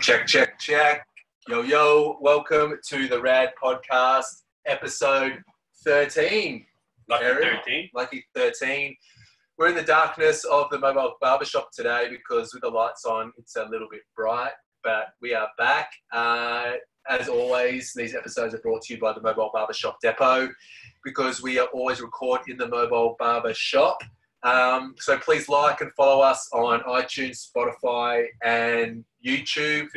Check, check, check. Yo, yo, welcome to the RAD Podcast, episode 13. Lucky Eric, 13. Lucky 13. We're in the darkness of the mobile barbershop today because with the lights on, it's a little bit bright, but we are back. As always, these episodes are brought to you by the Mobile Barbershop Depot because we are always record in the mobile barber shop. So please like and follow us on iTunes, Spotify, and YouTube.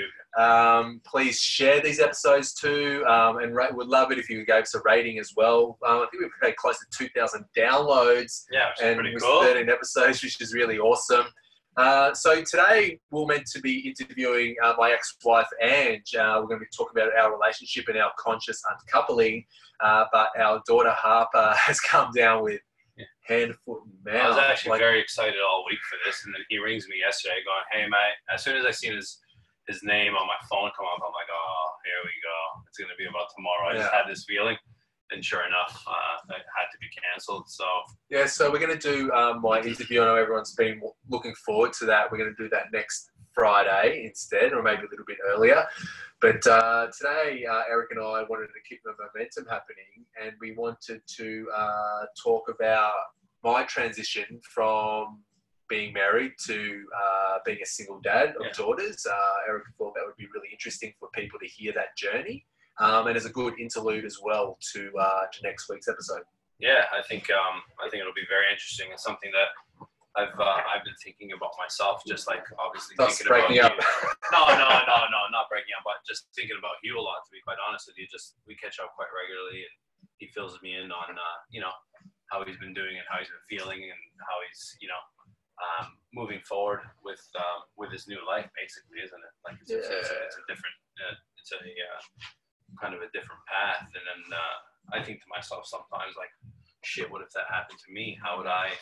Please share these episodes too, and would love it if you gave us a rating as well. I think we've had close to 2,000 downloads. Yeah, which is pretty with cool. 13 episodes, which is really awesome. So today we're meant to be interviewing my ex-wife, Ange. We're going to be talking about our relationship and our conscious uncoupling, but our daughter, Harper, has come down with hand, foot, and mouth. I was actually very excited all week for this, and then he rings me yesterday going, "Hey, mate," as soon as I seen his name on my phone come up, I'm like, "Oh, here we go. It's going to be about tomorrow." I just had this feeling, and sure enough, it had to be cancelled. So we're going to do my interview. I know everyone's been looking forward to that. We're going to do that next Friday instead, or maybe a little bit earlier. But today, Eric and I wanted to keep the momentum happening, and we wanted to talk about my transition from being married to being a single dad of daughters. Eric thought that would be really interesting for people to hear that journey, and as a good interlude as well to next week's episode. Yeah, I think it'll be very interesting. It's something that I've been thinking about myself, just like obviously That's thinking breaking about up. you. No, not breaking up, but just thinking about you a lot. To be quite honest with you, we catch up quite regularly, and he fills me in on how he's been doing and how he's been feeling and how he's moving forward with his new life, basically, isn't it? Like it's a different, it's a kind of a different path, and then I think to myself sometimes like, shit, what if that happened to me? How would I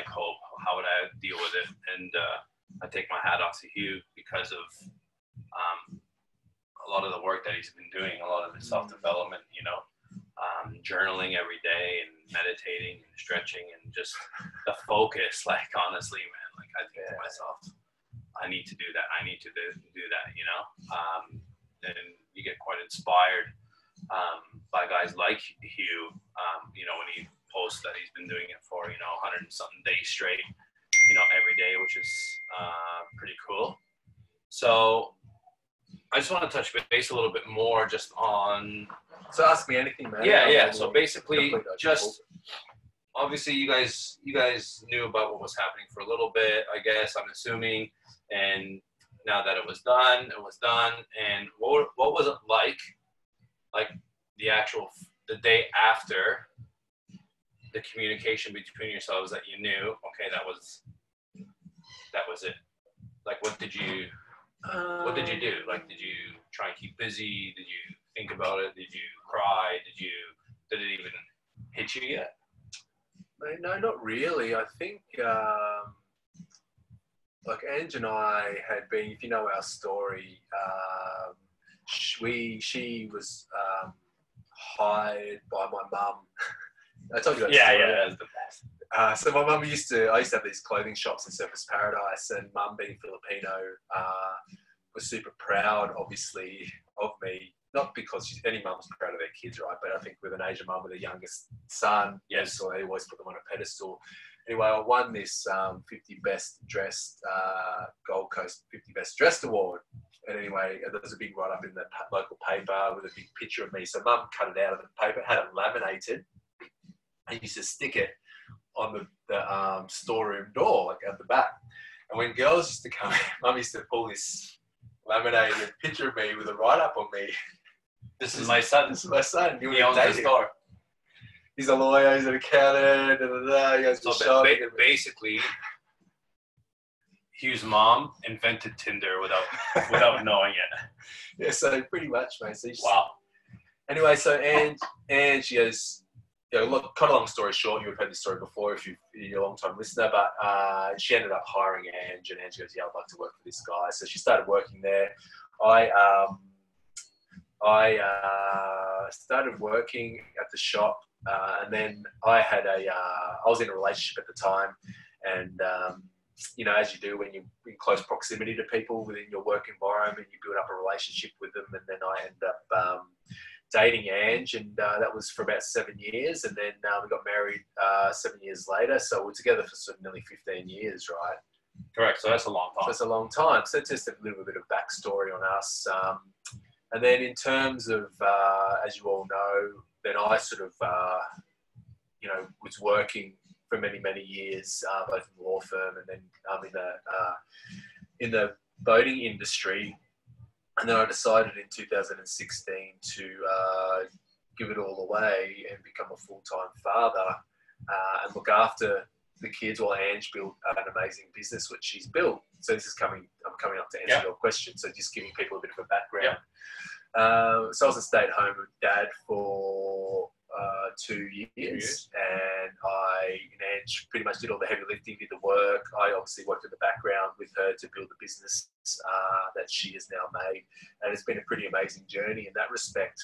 cope? How would I deal with it? And I take my hat off to Hugh because of a lot of the work that he's been doing, a lot of the self-development, journaling every day and meditating and stretching and just the focus. Like, honestly, man, like I think to myself, I need to do that. I need to do that, and you get quite inspired by guys like Hugh, when he posts that he's been doing it for, 100 and something days straight, every day, which is pretty cool. So I just want to touch base a little bit more just on... So ask me anything, man. Yeah. So basically, just obviously you guys knew about what was happening for a little bit, I guess, I'm assuming, and now that it was done. And what was it like the day after the communication between yourselves that you knew, okay, that was it? Like, what did you do? Like, did you try and keep busy? Did you think about it? Did you cry? Did it even hit you yet? No, not really. I think like Ange and I had been, if you know our story, she was hired by my mum. I told you that story. Yeah, that's the best. So my mum I used to have these clothing shops in Surfers Paradise, and mum, being Filipino, was super proud, obviously, of me. Not because any mum's proud of their kids, right? But I think with an Asian mum with a youngest son, so they always put them on a pedestal. Anyway, I won this 50 Best Dressed Gold Coast 50 Best Dressed Award. And anyway, there was a big write-up in the local paper with a big picture of me. So mum cut it out of the paper, had it laminated, and used to stick it on the storeroom door, like at the back. And when girls used to come in, mum used to pull this laminated picture of me with a write-up on me. This is my son. This is my son. He owns the store. He's a lawyer, he's an accountant, he goes to shopping. Basically, Hugh's mom invented Tinder without knowing it. Yeah, so pretty much, mate. So wow. Anyway, so Ange, she goes, look, cut a long story short, you've heard this story before if you're a long-time listener, but she ended up hiring Ange, and Ange goes, yeah, I'd like to work for this guy. So she started working there. I started working at the shop, and then I was in a relationship at the time, and you know, as you do when you're in close proximity to people within your work environment, you build up a relationship with them. And then I ended up dating Ange, and that was for about 7 years. And then we got married 7 years later. So we're together for sort of nearly 15 years, right? Correct. So that's a long time. So it's a long time. So just a little bit of backstory on us. And then in terms of, as you all know, then I sort of, you know, was working for many, many years, both in the law firm and then in the boating industry. And then I decided in 2016 to give it all away and become a full-time father and look after the kids while Ange built an amazing business, which she's built. So this is I'm coming up to answer your question. So just giving people a bit of a background. So I was a stay-at-home dad for 2 years, and Ange pretty much did all the heavy lifting, did the work. I obviously worked in the background with her to build the business that she has now made, and it's been a pretty amazing journey in that respect.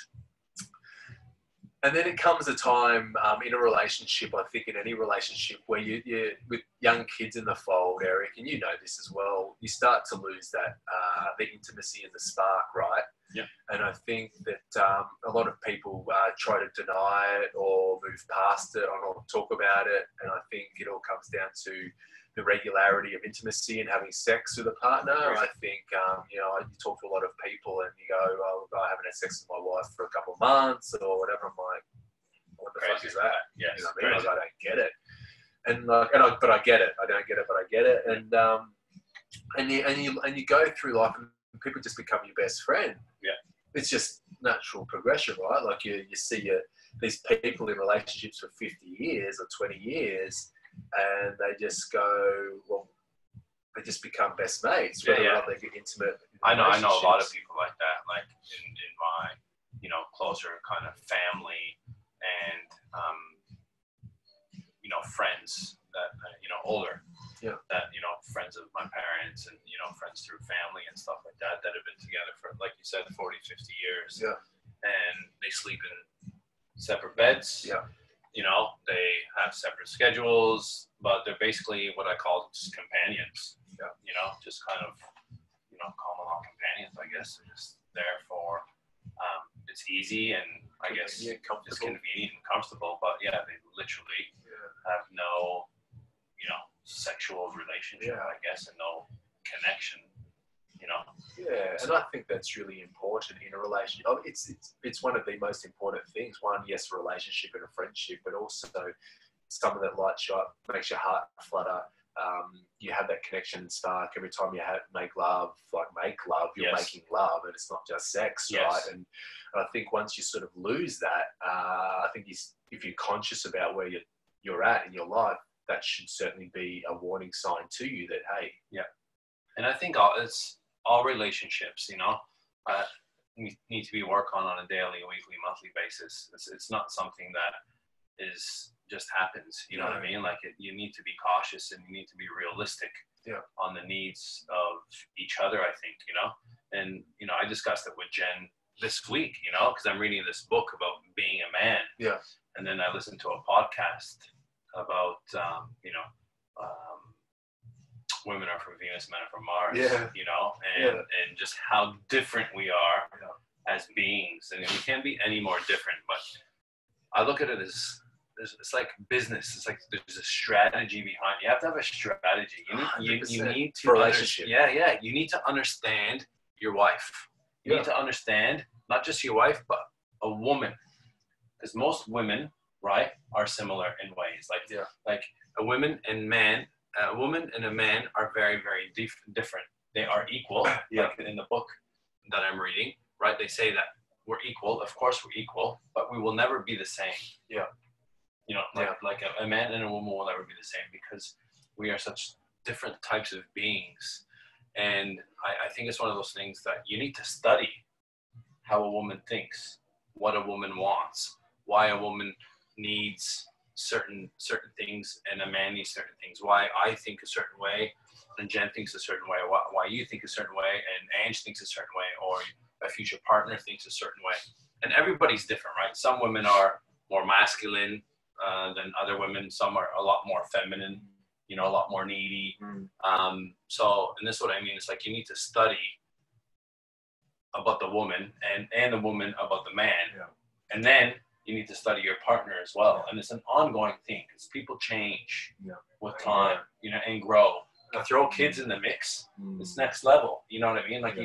And then it comes a time in a relationship, I think in any relationship where you with young kids in the fold, Eric, and you know this as well, you start to lose that, the intimacy and the spark, right? Yeah. And I think that a lot of people try to deny it or move past it or not talk about it. And I think it all comes down to the regularity of intimacy and having sex with a partner. Right. I think, you know, you talk to a lot of people and you go, oh, I haven't had sex with my wife for a couple of months or whatever. I'm like, what the fuck is that? Yes. You know what I mean? Like, I don't get it. And like, but I get it. I don't get it, but I get it. And you go through life and people just become your best friend. Yeah. It's just natural progression, right? Like you see these people in relationships for 50 years or 20 years, and they just go, well, they just become best mates, whether or not they get intimate. I know a lot of people like that, like in my, you know, closer kind of family and, you know, friends that, you know, older, that, you know, friends of my parents and, you know, friends through family and stuff like that have been together for, like you said, 40, 50 years. Yeah. And they sleep in separate beds. Yeah. You know, they have separate schedules, but they're basically what I call just companions. Yeah. You know, just kind of, you know, common law companions, I guess. They're just there for, it's easy and I guess it's convenient and comfortable, but yeah, they literally have no, you know, sexual relationship, I guess, and no connection, you know. Yeah, and I think that's really important in a relationship. Oh, it's one of the most important things. One, yes, a relationship and a friendship, but also someone that lights you up, makes your heart flutter. You have that connection and spark every time you make love, you're making love, and it's not just sex, right? And I think once you sort of lose that, I think if you're conscious about where you're at in your life, that should certainly be a warning sign to you that, hey. Yeah. And I think it's all relationships, you know, need to be worked on a daily, weekly, monthly basis. It's not something that just happens, you know what I mean? Like you need to be cautious and you need to be realistic on the needs of each other, I think, you know. And, you know, I discussed it with Jen this week, you know, because I'm reading this book about being a man. Yeah. And then I listened to a podcast about, you know, women are from Venus, men are from Mars, you know, and just how different we are as beings. And we can't be any more different, but I look at it as, it's like business. It's like there's a strategy behind. You have to have a strategy. You need to relationship. You need to understand your wife. You need to understand not just your wife, but a woman, because most women, right, are similar in ways. Like a woman and a man are very, very different. They are equal. Like in the book that I'm reading, right? They say that we're equal. Of course, we're equal, but we will never be the same. Yeah. You know, like a man and a woman will never be the same because we are such different types of beings. And I think it's one of those things that you need to study how a woman thinks, what a woman wants, why a woman needs certain things and a man needs certain things, why I think a certain way and Jen thinks a certain way, why you think a certain way and Ange thinks a certain way, or a future partner thinks a certain way. And everybody's different, right? Some women are more masculine than other women. Some are a lot more feminine you know, a lot more needy. So, and this is what I mean. It's like you need to study about the woman and the woman about the man. Yeah. And then you need to study your partner as well. And it's an ongoing thing because people change with time, you know, and grow. You throw kids in the mix, it's next level. You know what I mean? Like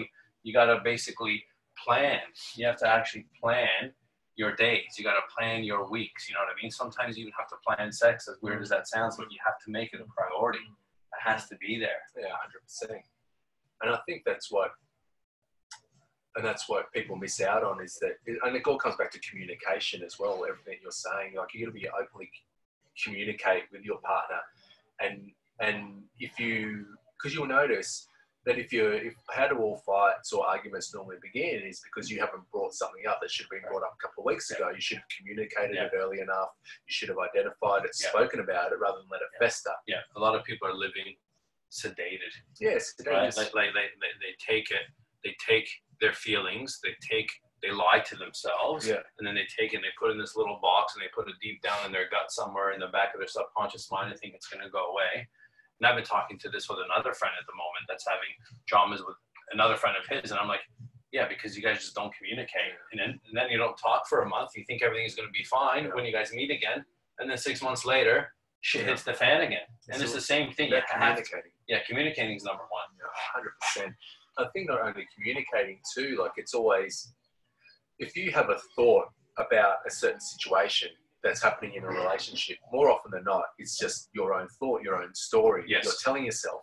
you got to basically plan. You have to actually plan your days. You got to plan your weeks. You know what I mean? Sometimes you even have to plan sex, as weird as that sounds, but you have to make it a priority. It has to be there. Yeah, 100%. And I think that's what people miss out on is that, and it all comes back to communication as well. Everything you're saying, like you got to be openly communicate with your partner, and because you'll notice that if how do all fights or arguments normally begin is because you haven't brought something up that should have been brought up a couple of weeks ago. You should have communicated it early enough. You should have identified it, spoken about it, rather than let it fester. Yeah, a lot of people are living sedated. Yes, right? Like they take their feelings, they lie to themselves, and then they take it and they put it in this little box and they put it deep down in their gut somewhere in the back of their subconscious mind and think it's going to go away. And I've been talking to this with another friend at the moment that's having dramas with another friend of his, and I'm like, yeah, because you guys just don't communicate, and then you don't talk for a month. You think everything's going to be fine when you guys meet again, and then 6 months later, shit hits the fan again. And it's the same thing. Communicating is number one. 100%. I think not only communicating too, like it's always, if you have a thought about a certain situation that's happening in a relationship, more often than not, it's just your own thought, your own story. You're telling yourself.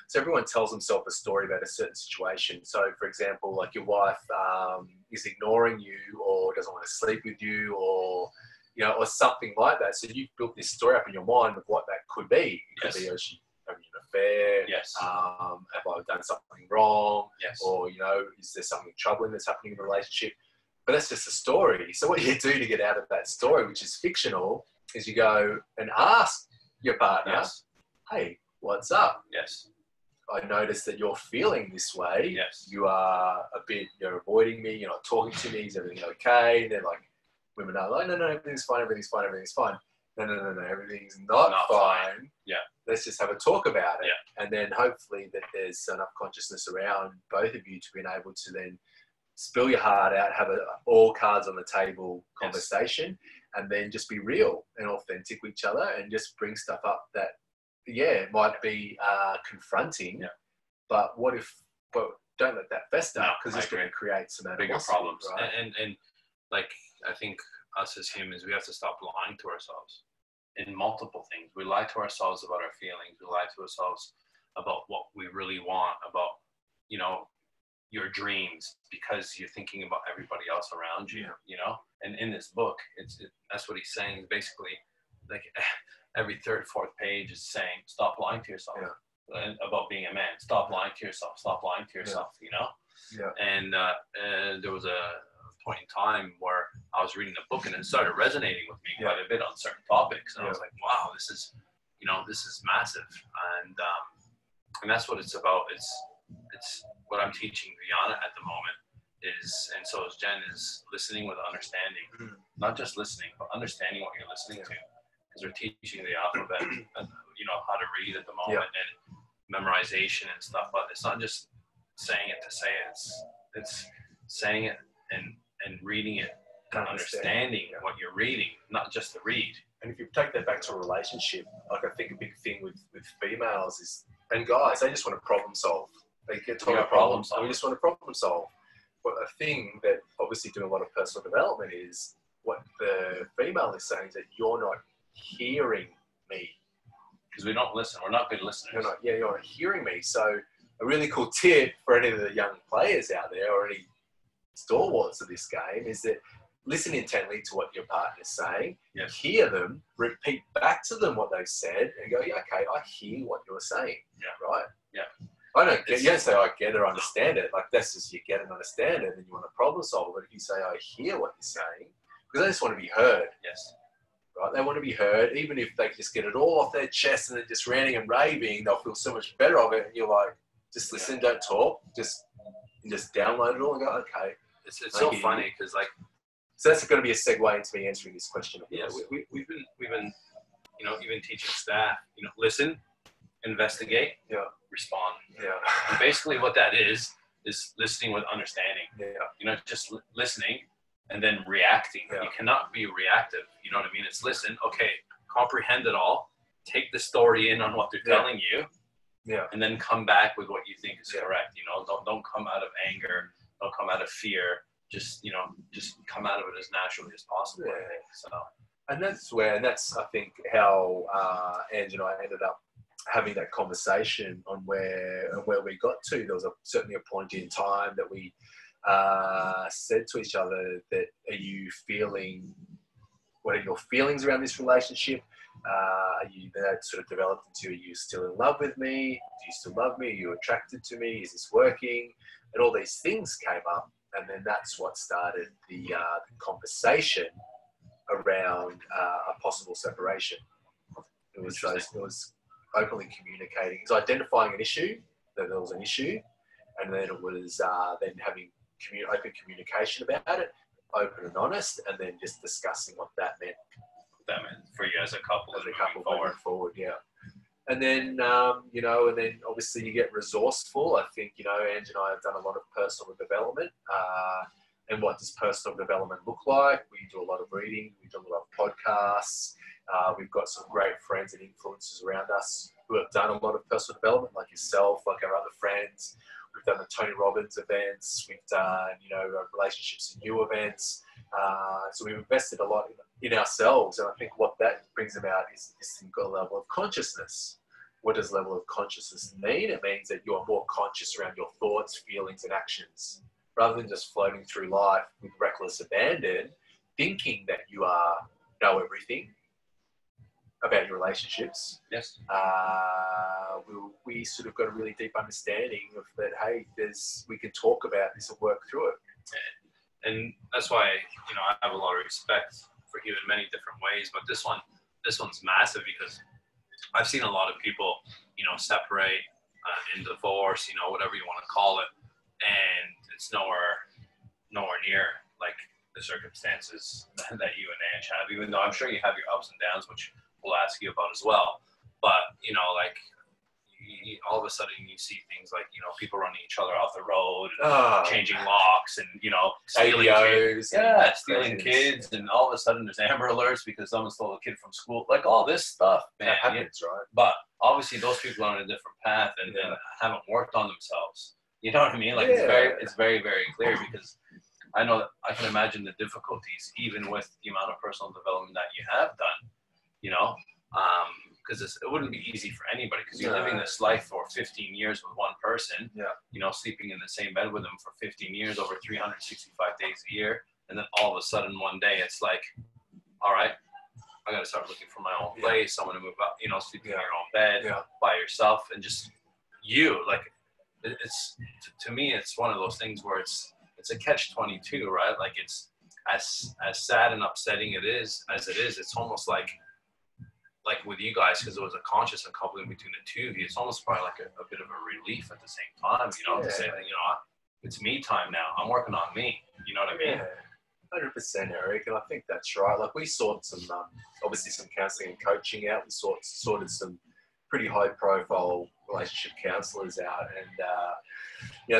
So everyone tells themselves a story about a certain situation. So for example, like your wife is ignoring you or doesn't want to sleep with you or, you know, or something like that. So you've built this story up in your mind of what that could be. It could be, oh, she having an affair. Have I done something wrong? Or, you know, is there something troubling that's happening in the relationship? But that's just a story. So what you do to get out of that story, which is fictional, is you go and ask your partner, hey, what's up? I noticed that you're feeling this way. You are you're avoiding me. You're not talking to me. Is everything okay? And they're like, women are like, no, everything's fine. Everything's fine. Everything's fine. No, everything's not fine. Let's just have a talk about it. And then hopefully that there's enough consciousness around both of you to be able to then spill your heart out, have all cards on the table conversation, and then just be real and authentic with each other and just bring stuff up that, it might be confronting, but don't let that fester because it's going to create some bigger problems. Right? And like, I think us as humans, we have to stop lying to ourselves in multiple things. We lie to ourselves about our feelings. We lie to ourselves about what we really want, about, you know, your dreams, because you're thinking about everybody else around you, you know? And in this book, that's what he's saying. Basically, like every third, fourth page is saying, stop lying to yourself about being a man. Stop lying to yourself. Stop lying to yourself, you know? And there was a point in time where I was reading the book and it started resonating with me quite a bit on certain topics. And I was like, wow, this is massive. And that's what it's about. It's what I'm teaching Rihanna at the moment is, and so is Jen, is listening with understanding. Not just listening, but understanding what you're listening to. Because we're teaching the alphabet, you know, how to read at the moment and memorization and stuff. But it's not just saying it to say it. It's saying it and reading it and understanding what you're reading, not just to read. And if you take that back to a relationship, like I think a big thing with females is, and guys, they just want to problem solve. They get to problem solve. We just want to problem solve. But a thing that obviously doing a lot of personal development is what the female is saying is that you're not hearing me. Because we don't listen. We're not good listeners. You're not hearing me. So a really cool tip for any of the young players out there or any stalwarts of this game is that listen intently to what your partner's saying, hear them, repeat back to them what they've said, and go, okay, I hear what you're saying, right? I don't get, you don't say I get or understand it, like that's just you get and understand it, and you want to problem solve it. If you say I hear what you're saying, because they just want to be heard, right? They want to be heard, even if they just get it all off their chest and they're just ranting and raving, they'll feel so much better of it, and you're like, just listen, don't talk, just download it all and go, okay. It's so funny because like, so that's going to be a segue into me answering this question. We've been, you know, even teaching staff, you know, listen, investigate, respond. Yeah. And basically what that is listening with understanding. Yeah. You know, just listening and then reacting. Yeah. You cannot be reactive. You know what I mean? It's listen, okay, comprehend it all, take the story in on what they're telling you, and then come back with what you think is correct. You know, don't come out of anger, don't come out of fear. Just come out of it as naturally as possible. Yeah. I think. So, and that's I think how Ange and I ended up having that conversation on where we got to. There was certainly a point in time that we said to each other that, what are your feelings around this relationship? That sort of developed into, are you still in love with me? Do you still love me? Are you attracted to me? Is this working? And all these things came up. And then that's what started the conversation around a possible separation. It was openly communicating. It was identifying an issue, that there was an issue, and then it was then having open communication about it, open and honest, and then just discussing what that meant. That meant for you as a couple, moving forward, yeah. And then, and then obviously you get resourceful. I think, Ange and I have done a lot of personal development. And what does personal development look like? We do a lot of reading. We do a lot of podcasts. We've got some great friends and influencers around us who have done a lot of personal development, like yourself, like our other friends. We've done the Tony Robbins events. We've done, relationships and you events. So we've invested a lot in ourselves. And I think what that brings about is this level of consciousness. What does level of consciousness mean? It means that you are more conscious around your thoughts, feelings, and actions, rather than just floating through life with reckless abandon, thinking that you know everything about your relationships. Yes. We sort of got a really deep understanding of that. Hey, we can talk about this and work through it. And that's why I have a lot of respect for you in many different ways. But this one's massive because I've seen a lot of people, separate in divorce, whatever you want to call it, and it's nowhere near like the circumstances that you and Ange have. Even though I'm sure you have your ups and downs, which we'll ask you about as well. But all of a sudden you see things like people running each other off the road, and changing locks, and stealing kids. Yeah, stealing kids, and all of a sudden there's Amber Alerts because someone stole a kid from school. Like all this stuff, man. That happens, right? But obviously those people are on a different path and haven't worked on themselves. You know what I mean? Like it's very, very clear because I know that I can imagine the difficulties even with the amount of personal development that you have done. Because it wouldn't be easy for anybody because you're living this life for 15 years with one person, sleeping in the same bed with them for 15 years over 365 days a year. And then all of a sudden one day it's like, all right, I got to start looking for my own place. I want to move up, sleeping in your own bed by yourself and just it's to me, it's one of those things where it's a catch-22, right? Like it's as sad and upsetting as it is, it's almost like with you guys, because it was a conscious uncoupling between the two of you, it's almost probably like a bit of a relief at the same time, to say that, it's me time now. I'm working on me. You know what I mean? 100%, Eric. And I think that's right. Like we sorted some, obviously some counselling and coaching out. We sorted some pretty high profile relationship counsellors out. And,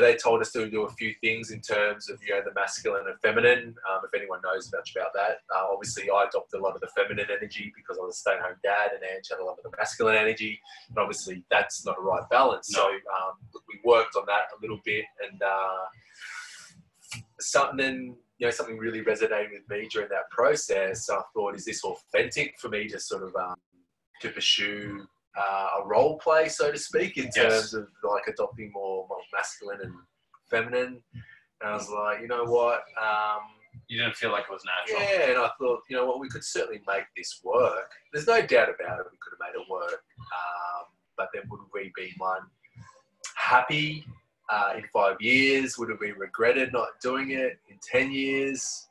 they told us to do a few things in terms of, the masculine and feminine. If anyone knows much about that, obviously I adopted a lot of the feminine energy because I was a stay-at-home dad, and Ange had a lot of the masculine energy. And obviously that's not a right balance. No. So we worked on that a little bit, and something really resonated with me during that process. So I thought, is this authentic for me to sort of to pursue a role play, so to speak, in terms of like adopting more masculine and feminine? And I was like, you know what? You didn't feel like it was natural. Yeah, and I thought, we could certainly make this work. There's no doubt about it. We could have made it work. But then would we be happy in 5 years? Would we regretted not doing it in 10 years?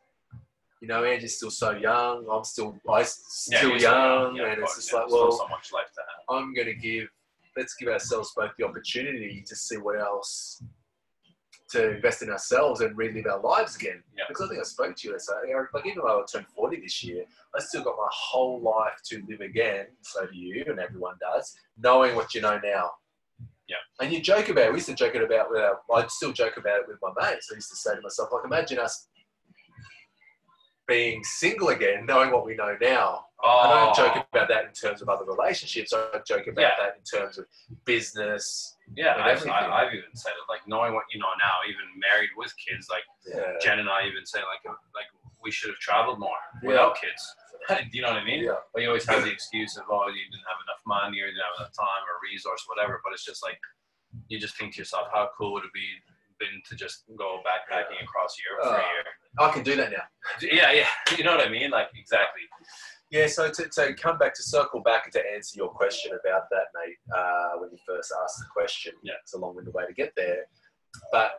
Ange is still so young. I'm still young, and it's just like, well, so much life to have. let's give ourselves both the opportunity to see what else to invest in ourselves and relive our lives again. Yeah. Because I think I spoke to you and say, Eric, like even though I turned 40 this year, I still got my whole life to live again. So do you, and everyone does, knowing what you know now. Yeah. And you joke about it. We used to joke it about I'd still joke about it with my mates. I used to say to myself, like, imagine us being single again, knowing what we know now. Oh. I don't joke about that in terms of other relationships. I joke about that in terms of business. Yeah, and everything. I've even said it, like knowing what you know now, even married with kids, like Jen and I even say like we should have traveled more without kids. Do you know what I mean? Yeah. But you always have the excuse of, oh, you didn't have enough money or you didn't have enough time or resource, whatever. But it's just like, you just think to yourself, how cool would it been to just go backpacking across Europe for a year? I can do that now. Yeah. You know what I mean? Like, exactly. Yeah, so to come back, to circle back and to answer your question about that, mate, when you first asked the question, it's a long-winded way to get there. But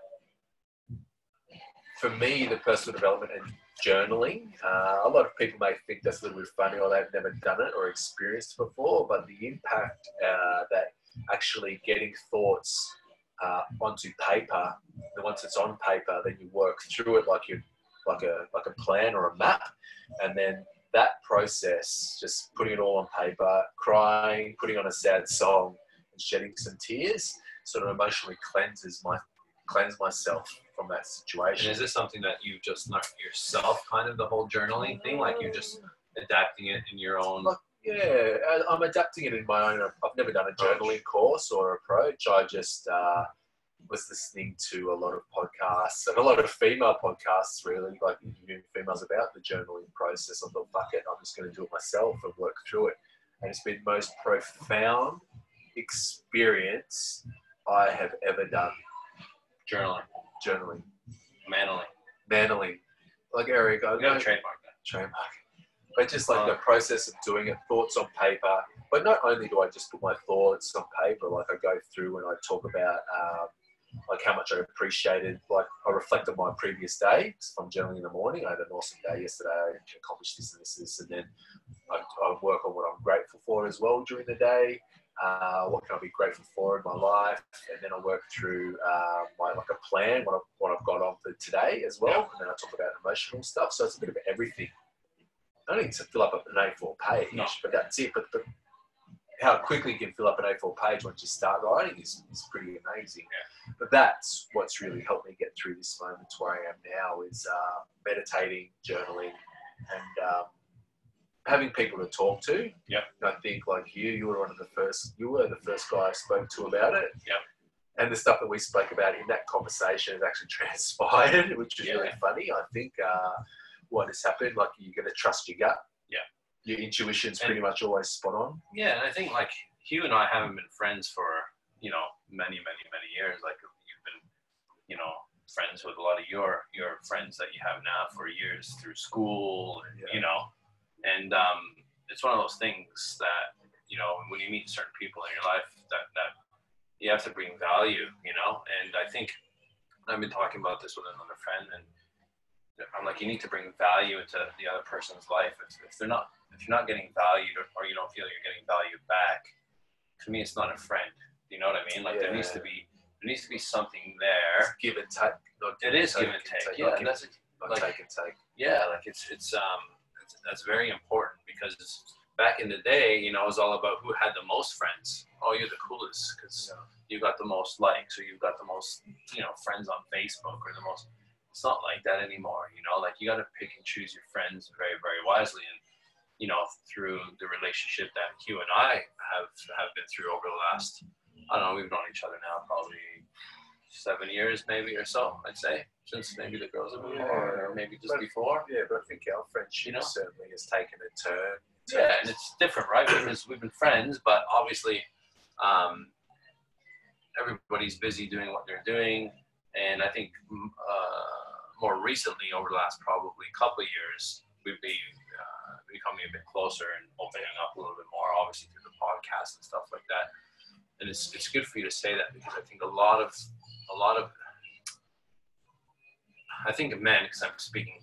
for me, the personal development and journaling, a lot of people may think that's a little bit funny or they've never done it or experienced it before, but the impact that actually getting thoughts onto paper, and once it's on paper, then you work through it like a plan or a map, and then that process, just putting it all on paper, crying, putting on a sad song, and shedding some tears, sort of emotionally cleanse myself from that situation. And is this something that you just learned yourself, kind of the whole journaling thing? Like you're just adapting it in your own? Yeah, I'm adapting it in my own. I've never done a journaling course or approach. I just was listening to a lot of podcasts and a lot of female podcasts, really, like interviewing females about the journaling process. I thought, fuck it, I'm just going to do it myself and work through it. And it's been the most profound experience I have ever done. Journaling. Manly. Like Eric, I got to trademark that. Trademark. But just like the process of doing it, thoughts on paper. But not only do I just put my thoughts on paper, like I go through and I talk about like how much I appreciated, like I reflect on my previous day. So I'm journaling in the morning. I had an awesome day yesterday. I accomplished this and this. And then I work on what I'm grateful for as well during the day. What can I be grateful for in my life? And then I work through my like a plan, what I've got on for today as well. And then I talk about emotional stuff. So it's a bit of everything. I don't need to fill up an A4 page, but that's it. But how quickly you can fill up an A4 page once you start writing is pretty amazing. Yeah. But that's what's really helped me get through this moment to where I am now is meditating, journaling, and having people to talk to. Yeah. And I think like you were the first guy I spoke to about it. Yeah. And the stuff that we spoke about in that conversation has actually transpired, which is really funny. I think what has happened, like you're going to trust your gut. Yeah. Your intuition's pretty much always spot on. Yeah, and I think like Hugh and I haven't been friends for, many years. Like you've been, friends with a lot of your friends that you have now for years through school, and, and it's one of those things that, when you meet certain people in your life that you have to bring value, and I think I've been talking about this with another friend, and I'm like, you need to bring value into the other person's life. If you're not getting valued or you don't feel you're getting value back, to me, it's not a friend. You know what I mean? Like there needs to be something there. Give and take. It is give and take. Yeah, and that's like take and take. Yeah, like it's that's very important because back in the day, it was all about who had the most friends. Oh, you're the coolest because you got the most likes or you've got the most friends on Facebook or the most. It's not like that anymore, like you got to pick and choose your friends very, very wisely. And, through the relationship that Hugh and I have been through over the last, I don't know, we've known each other now probably 7 years maybe or so, I'd say, since maybe the girls have been born or maybe just before. Yeah, but I think our friendship certainly has taken a turn. Yeah, and it's different, right? Because we've been friends, but obviously everybody's busy doing what they're doing. And I think more recently, over the last probably couple of years, we've been becoming a bit closer and opening up a little bit more, obviously through the podcast and stuff like that. And it's good for you to say that because I think a lot of I think of men, because I'm speaking,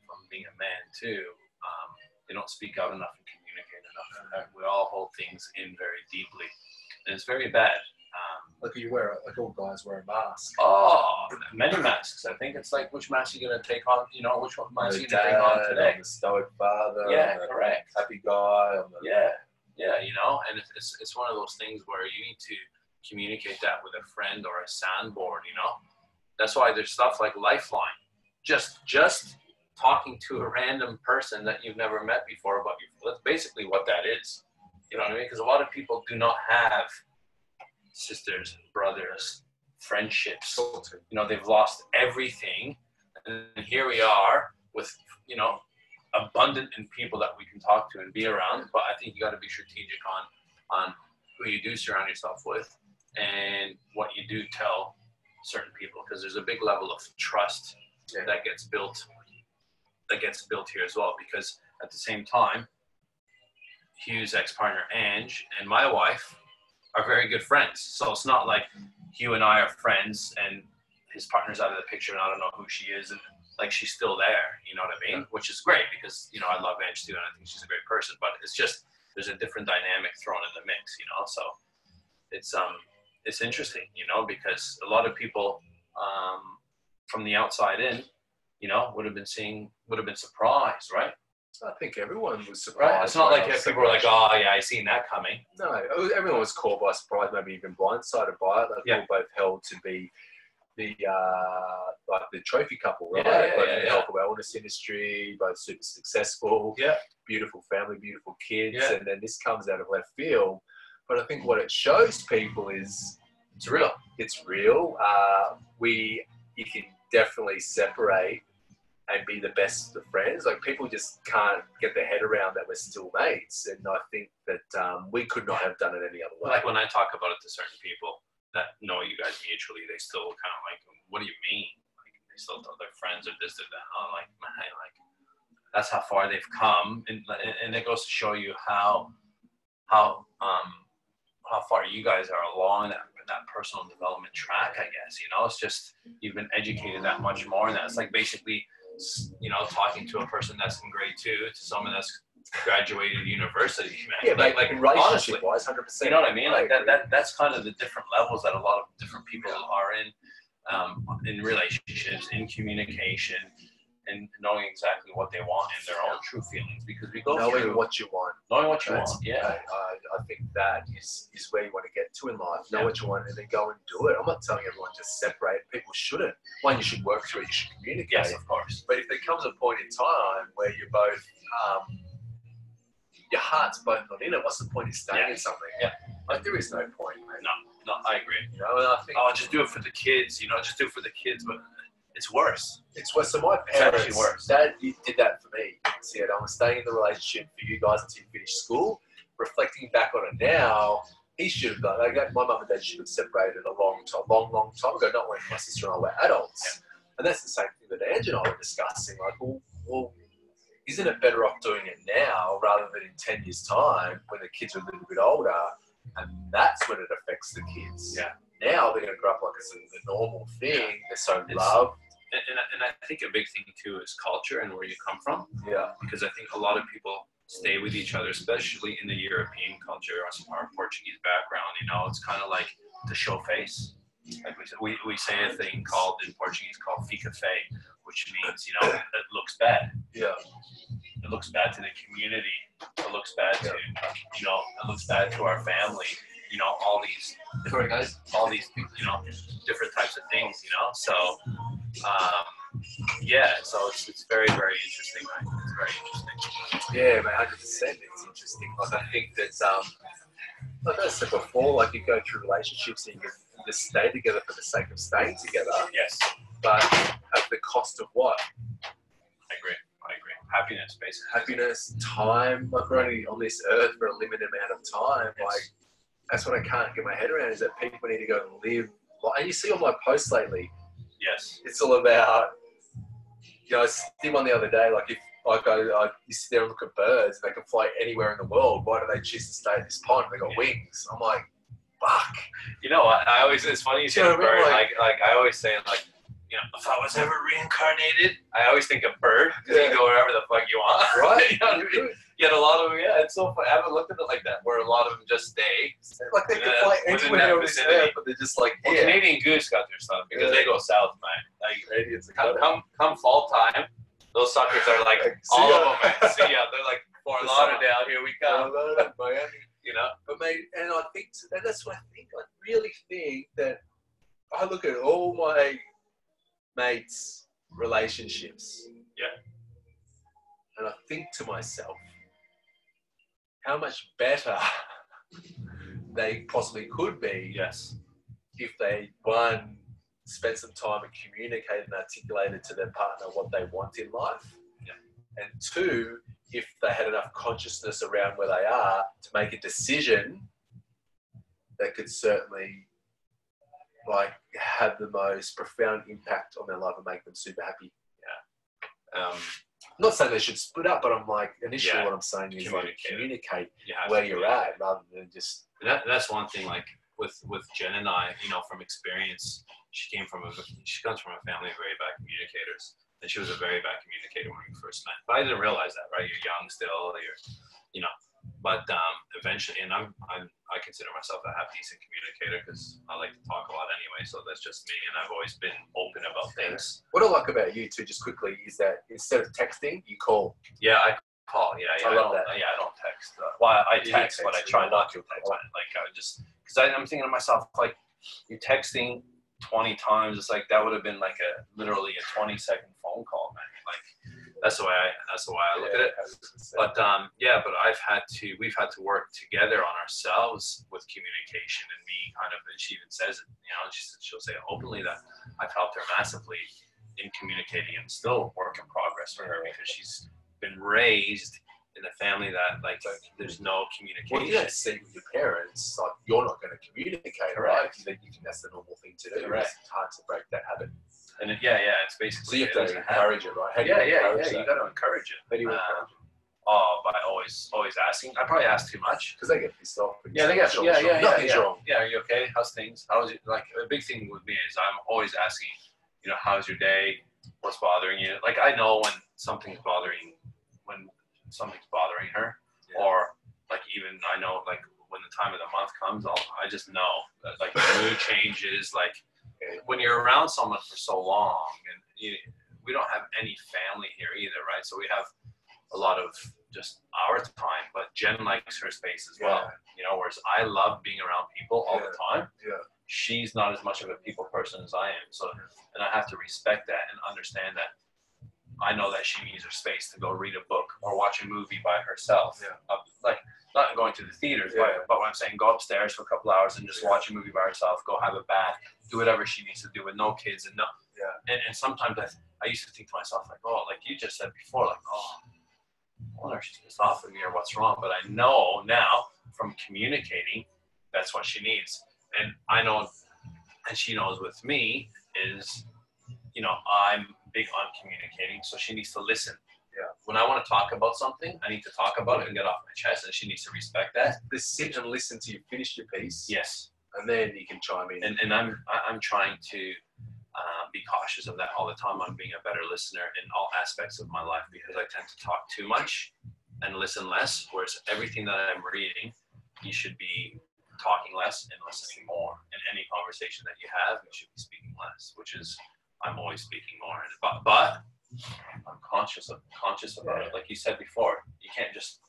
from being a man too, they don't speak out enough and communicate enough. We all hold things in very deeply, and it's very bad. Like you wear, like all guys wear a mask. Oh, many masks. I think it's like, which mask are you going to take on? You know, which one mask are you going to bring on today? The stoic father. Yeah, correct. Happy guy. Yeah, you know, and it's one of those things where you need to communicate that with a friend or a soundboard, you know. That's why there's stuff like Lifeline. Just talking to a random person that you've never met before about your, that's basically what that is. You know what I mean? Because a lot of people do not have sisters, brothers, friendships. You know, they've lost everything, and here we are with, you know, abundant in people that we can talk to and be around. But I think you got to be strategic on who you do surround yourself with and what you do tell certain people, because there's a big level of trust that gets built here as well. Because at the same time, Hugh's ex-partner Ange and my wife are very good friends. So it's not like Hugh and I are friends and his partner's out of the picture and I don't know who she is, and like she's still there, you know what I mean? Which is great because, you know, I love Ange too and I think she's a great person, but it's just, there's a different dynamic thrown in the mix, you know? So it's interesting, you know, because a lot of people from the outside in, you know, would have been surprised, right? I think everyone was surprised. Right? It's not like people were like, oh yeah, I seen that coming. No, everyone was caught by surprise, maybe even blindsided by it. They were both held to be the like the trophy couple, right? Both in the health and wellness industry, both super successful, beautiful family, beautiful kids, and then this comes out of left field. But I think what it shows people is it's real. It's real. You can definitely separate and be the best of friends. Like people just can't get their head around that we're still mates. And I think that we could not have done it any other way. Like when I talk about it to certain people that know you guys mutually, they still kind of like, what do you mean? Like they still tell their friends or this or that. I'm like, man, like that's how far they've come. And it goes to show you how far you guys are along that personal development track, I guess. You know, it's just you've been educated that much more, and that's like basically, you know, talking to a person that's in grade 2 to someone that's graduated university, man. Yeah, like relationship wise, 100%. You know what I mean? Like that's kind of the different levels that a lot of different people are in relationships, in communication, and knowing exactly what they want and their own true feelings, because we go knowing what you want. Knowing what you want, yeah. I think that is where you want to get to in life. Know what you want and then go and do it. I'm not telling everyone to separate. People shouldn't. One, you should work through it. You should communicate. Yes, of course. But if there comes a point in time where you're both, your heart's both not in it, what's the point of staying in something? Yeah. Like there is no point, mate. No, I agree. You know, and I think just do it for the kids. You know, just do it for the kids, but it's worse. It's worse. So my parents, actually worse. Dad did that for me. He said, I was staying in the relationship for you guys until you finish school. Reflecting back on it now, he should have done. My mum and dad should have separated a long time ago. Not when my sister and I were adults. And that's the same thing that Ange and I were discussing. Like, well, isn't it better off doing it now rather than in 10 years' time when the kids are a little bit older? And that's when it affects the kids. Yeah. Now they're going to grow up like it's the normal thing. They're so loved. And I think a big thing too is culture and where you come from. Yeah. Because I think a lot of people stay with each other, especially in the European culture or our Portuguese background. You know, it's kind of like to show face. Like we say a thing in Portuguese called fica feio, which means, you know, it looks bad. Yeah. It looks bad to the community. It looks bad to, you know, it looks bad to our family. You know, all these, all these, you know, different types of things, you know. So, so it's very, very interesting. Right? It's very interesting. Yeah, man, 100%. It's interesting. Like I think that, like I said before, like you go through relationships and you just stay together for the sake of staying together. Yes. But at the cost of what? I agree. Happiness, basically. Happiness, time. Like we're only on this earth for a limited amount of time. Yes. Like that's what I can't get my head around is that people need to go and live. And you see all my posts lately. Yes. It's all about, you know, I did one the other day, like if you sit there and look at birds and they can fly anywhere in the world, why do they choose to stay in this pond? They got wings. I'm like, fuck. You know, I always, it's funny you say a bird, like I always say, like, you know, if I was ever reincarnated, I always think of bird, because you can go wherever the fuck you want. Right? You know what I mean? Yet a lot of them, it's so funny. I haven't looked at it like that, where a lot of them just stay. Like they can fly anywhere on this earth, but they're just like, well, Canadian Goose got their stuff because they go south, man. Like, come fall time, those suckers are like all of them, man. See ya. They're like Fort Lauderdale, here we come. Miami. You know? But mate, and I think, and that's what I think. I really think that I look at all my mates' relationships. Yeah. And I think to myself, how much better they possibly could be. Yes. If they, one, spent some time and communicated and articulated to their partner what they want in life. Yeah. And two, if they had enough consciousness around where they are to make a decision that could certainly like have the most profound impact on their life and make them super happy. Yeah. I'm not saying they should split up, but I'm like, initially what I'm saying is communicate where you're at rather than just... That's one thing, like with Jen and I, you know, from experience, she comes from a family of very bad communicators. And she was a very bad communicator when we first met. But I didn't realize that, right? You're young still, you know. But eventually, and I consider myself a half decent communicator because I like to talk a lot anyway. So that's just me, and I've always been open about things. What I like about you too, just quickly, is that instead of texting, you call. Yeah, I call. Yeah, I love that. Yeah, I don't text. Well, I text, but I try not to text. Like I just because I'm thinking to myself, like you're texting 20 times. It's like that would have been like literally a 20-second phone call, man. Like that's the way I look at it. But but we've had to work together on ourselves with communication, and me kind of, and she even says it, you know, she'll say it openly that I've helped her massively in communicating, and still work in progress for her because she's been raised in a family that like there's no communication. Well, you don't see with your parents, like you're not going to communicate, right? You think that's the normal thing to do. Correct. It's hard to break that habit. And it's basically. So you have to encourage it, right? How do you encourage you got to encourage it. How do you encourage it? Oh, by always asking. I probably ask too much because they get pissed off. Nothing's wrong. Yeah, are you okay? How's things? How's it? Like a big thing with me is I'm always asking, you know, how's your day? What's bothering you? Like I know when something's bothering her, or like even I know like when the time of the month comes, I just know that like the mood changes. Like when you're around someone for so long, and we don't have any family here either, right? So we have a lot of just our time, but Jen likes her space as well. You know, whereas I love being around people all the time. Yeah. She's not as much of a people person as I am. So, and I have to respect that and understand that. I know that she needs her space to go read a book or watch a movie by herself. Yeah. Like not going to the theaters, but what I'm saying, go upstairs for a couple hours and just watch a movie by herself. Go have a bath, do whatever she needs to do with no kids and no. Yeah. And sometimes I used to think to myself like, oh, like you just said before, like, oh, I wonder if she's pissed off with me or what's wrong. But I know now from communicating, that's what she needs. And I know, and she knows with me is, you know, I'm big on communicating, so she needs to listen. Yeah. When I want to talk about something, I need to talk about it and get off my chest, and she needs to respect that. Just sit and listen till you finish your piece. Yes. And then you can chime in. And I'm trying to be cautious of that all the time on being a better listener in all aspects of my life, because I tend to talk too much and listen less, whereas everything that I'm reading, you should be talking less and listening more. In any conversation that you have, you should be speaking less, which is I'm always speaking more. But I'm conscious about it. Like you said before, you can't just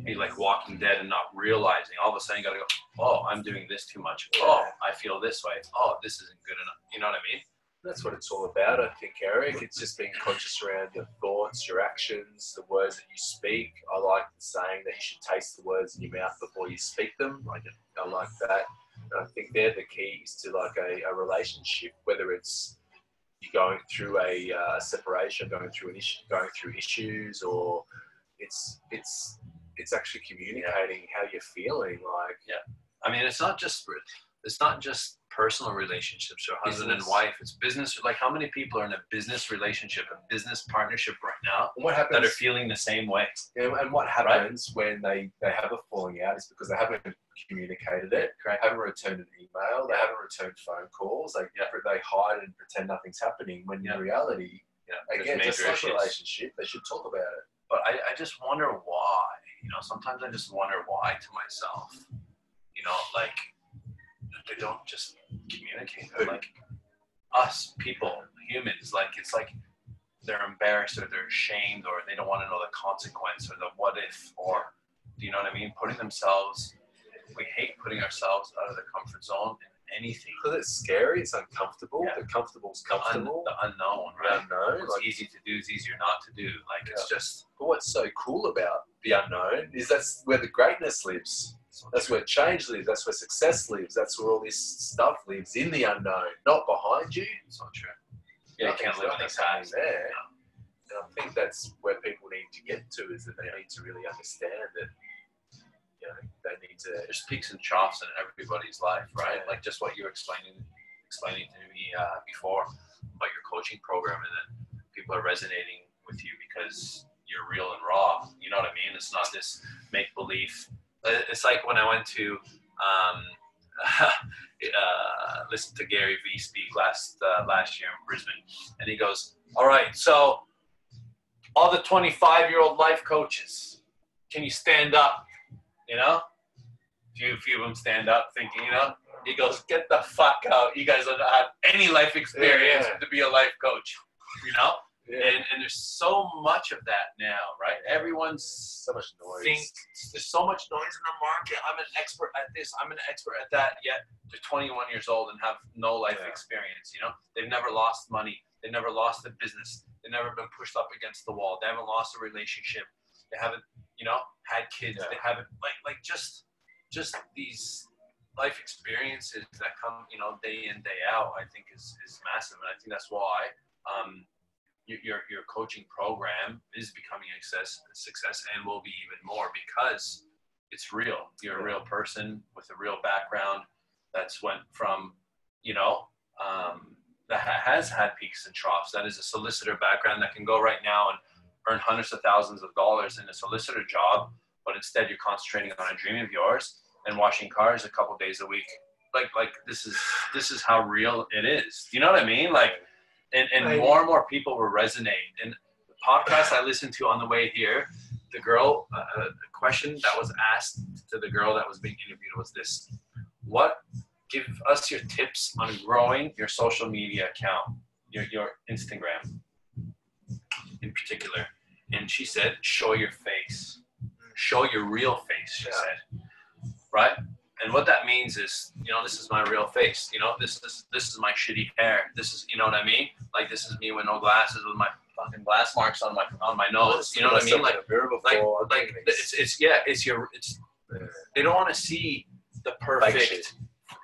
be like Walking Dead and not realizing. All of a sudden you got to go, oh, I'm doing this too much. Oh, I feel this way. Oh, this isn't good enough. You know what I mean? That's what it's all about, I think, Eric. It's just being conscious around your thoughts, your actions, the words that you speak. I like the saying that you should taste the words in your mouth before you speak them. I like that. And I think they're the keys to like a relationship, whether it's you're going through a separation, going through issues, or it's actually communicating how you're feeling. Like, I mean, it's not just personal relationships or husband and wife. It's business. Like, how many people are in a business relationship, a business partnership right now that are feeling the same way? Yeah, and what happens when they have a falling out is because they haven't communicated it. They haven't returned an email. They haven't returned phone calls. They hide and pretend nothing's happening. When in reality, again, just like a relationship, they should talk about it. But I just wonder why. You know, sometimes I just wonder why to myself. You know, like they don't just communicate. Like us people, humans, like it's like they're embarrassed or they're ashamed or they don't want to know the consequence or the what if, or do you know what I mean? Putting themselves, we hate putting ourselves out of the comfort zone in anything. Because it's scary, it's uncomfortable. Yeah. The comfortable's comfortable. The unknown, right? The unknown. What's easy to do is easier not to do. Like it's just. But what's so cool about the unknown is that's where the greatness lives. That's where change lives. That's where success lives. That's where all this stuff lives, in the unknown, not behind you. So true. Yeah, you can't live in the past. There. And I think that's where people need to get to, is that they need to really understand that, you know, they need to. There's peaks and troughs in everybody's life, right? Like just what you were explaining to me before about your coaching program, and then people are resonating with you because you're real and raw. You know what I mean? It's not this make believe. It's like when I went to listen to Gary Vee speak last year in Brisbane, and he goes, "All right, so all the 25-year-old life coaches, can you stand up?" You know, few of them stand up, thinking, you know. He goes, "Get the fuck out! You guys don't have any life experience to be a life coach." You know. Yeah. And there's so much of that now, right? Everyone's so much noise. There's so much noise in the market. I'm an expert at this. I'm an expert at that. Yet they're 21 years old and have no life experience. You know, they've never lost money. They've never lost a business. They've never been pushed up against the wall. They haven't lost a relationship. They haven't, you know, had kids. Yeah. They haven't like just these life experiences that come, you know, day in, day out. I think is massive, and I think that's why. Your coaching program is becoming a success and will be even more because it's real. You're a real person with a real background that's went from, you know, that has had peaks and troughs. That is a solicitor background that can go right now and earn hundreds of thousands of dollars in a solicitor job, but instead you're concentrating on a dream of yours and washing cars a couple days a week. Like this is how real it is. Do you know what I mean? Like. And more and more people will resonate. And the podcast I listened to on the way here, the girl, the question that was asked to the girl that was being interviewed was this: give us your tips on growing your social media account, your Instagram in particular. And she said, show your face. Show your real face, she said. Right? And what that means is, you know, this is my real face. You know, this is my shitty hair. This is, you know what I mean? Like, this is me with no glasses, with my fucking glass marks on my nose. You know what I mean? Like they don't want to see the perfect.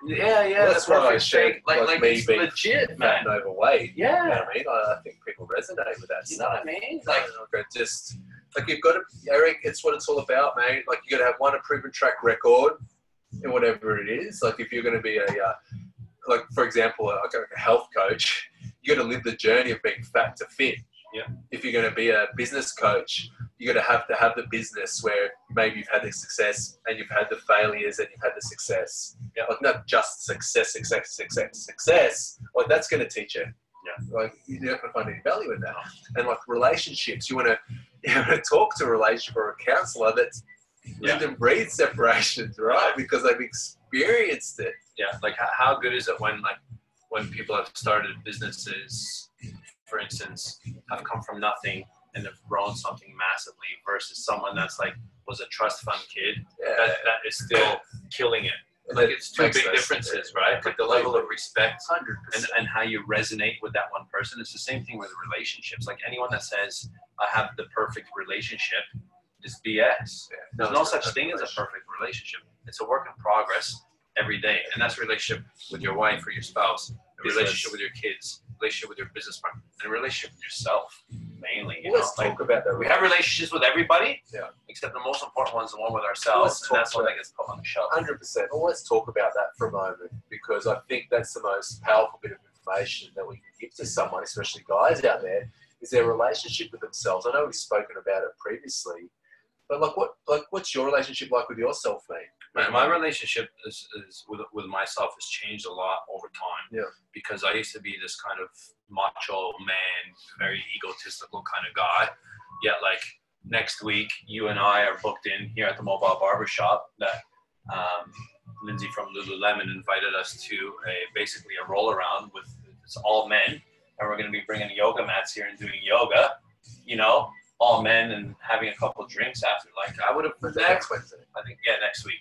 Well, that's why I shake like me it's being legit, fat man. and overweight. Yeah. You know what I mean? I think people resonate with that You stuff. know what I mean? Like, just like you've got to, Eric. It's what it's all about, mate. Like you got to have one proven track record in whatever it is. Like if you're going to be like for example, a health coach, you got to live the journey of being fat to fit. Yeah. If you're going to be a business coach, you got to have the business where maybe you've had the success and you've had the failures and you've had the success. Yeah. Like not just success. Like that's going to teach you. Yeah. Like you're not going to find any value in that. And like relationships, you want to talk to a relationship or a counselor that's lived and breathed separations, right? Because they've experienced it. Yeah. Like how good is it when people have started businesses, for instance, have come from nothing and have grown something massively versus someone that's like was a trust fund kid that is still killing it. Like it's two big differences, right? Like the level of respect 100%. And how you resonate with that one person. It's the same thing with relationships. Like anyone that says I have the perfect relationship is BS. Yeah. There's no such thing as a perfect relationship. It's a work in progress every day. And that's a relationship with your wife or your spouse, a relationship with your kids, relationship with your business partner, and a relationship with yourself, mainly. Let's talk about that. We have relationships with everybody, yeah, except the most important one is the one with ourselves, and that's one that gets put on the shelf. 100%. Well, let's talk about that for a moment, because I think that's the most powerful bit of information that we can give to someone, especially guys out there, is their relationship with themselves. I know we've spoken about it previously, but what's your relationship like with yourself, mate? My relationship is with myself has changed a lot over time. Yeah. Because I used to be this kind of macho man, very egotistical kind of guy. Yet, like, next week, you and I are booked in here at the Mobile Barber Shop that Lindsay from Lululemon invited us to basically a roll around with it's all men, and we're going to be bringing yoga mats here and doing yoga, all men and having a couple of drinks after. Like I would have next Wednesday. I think next week.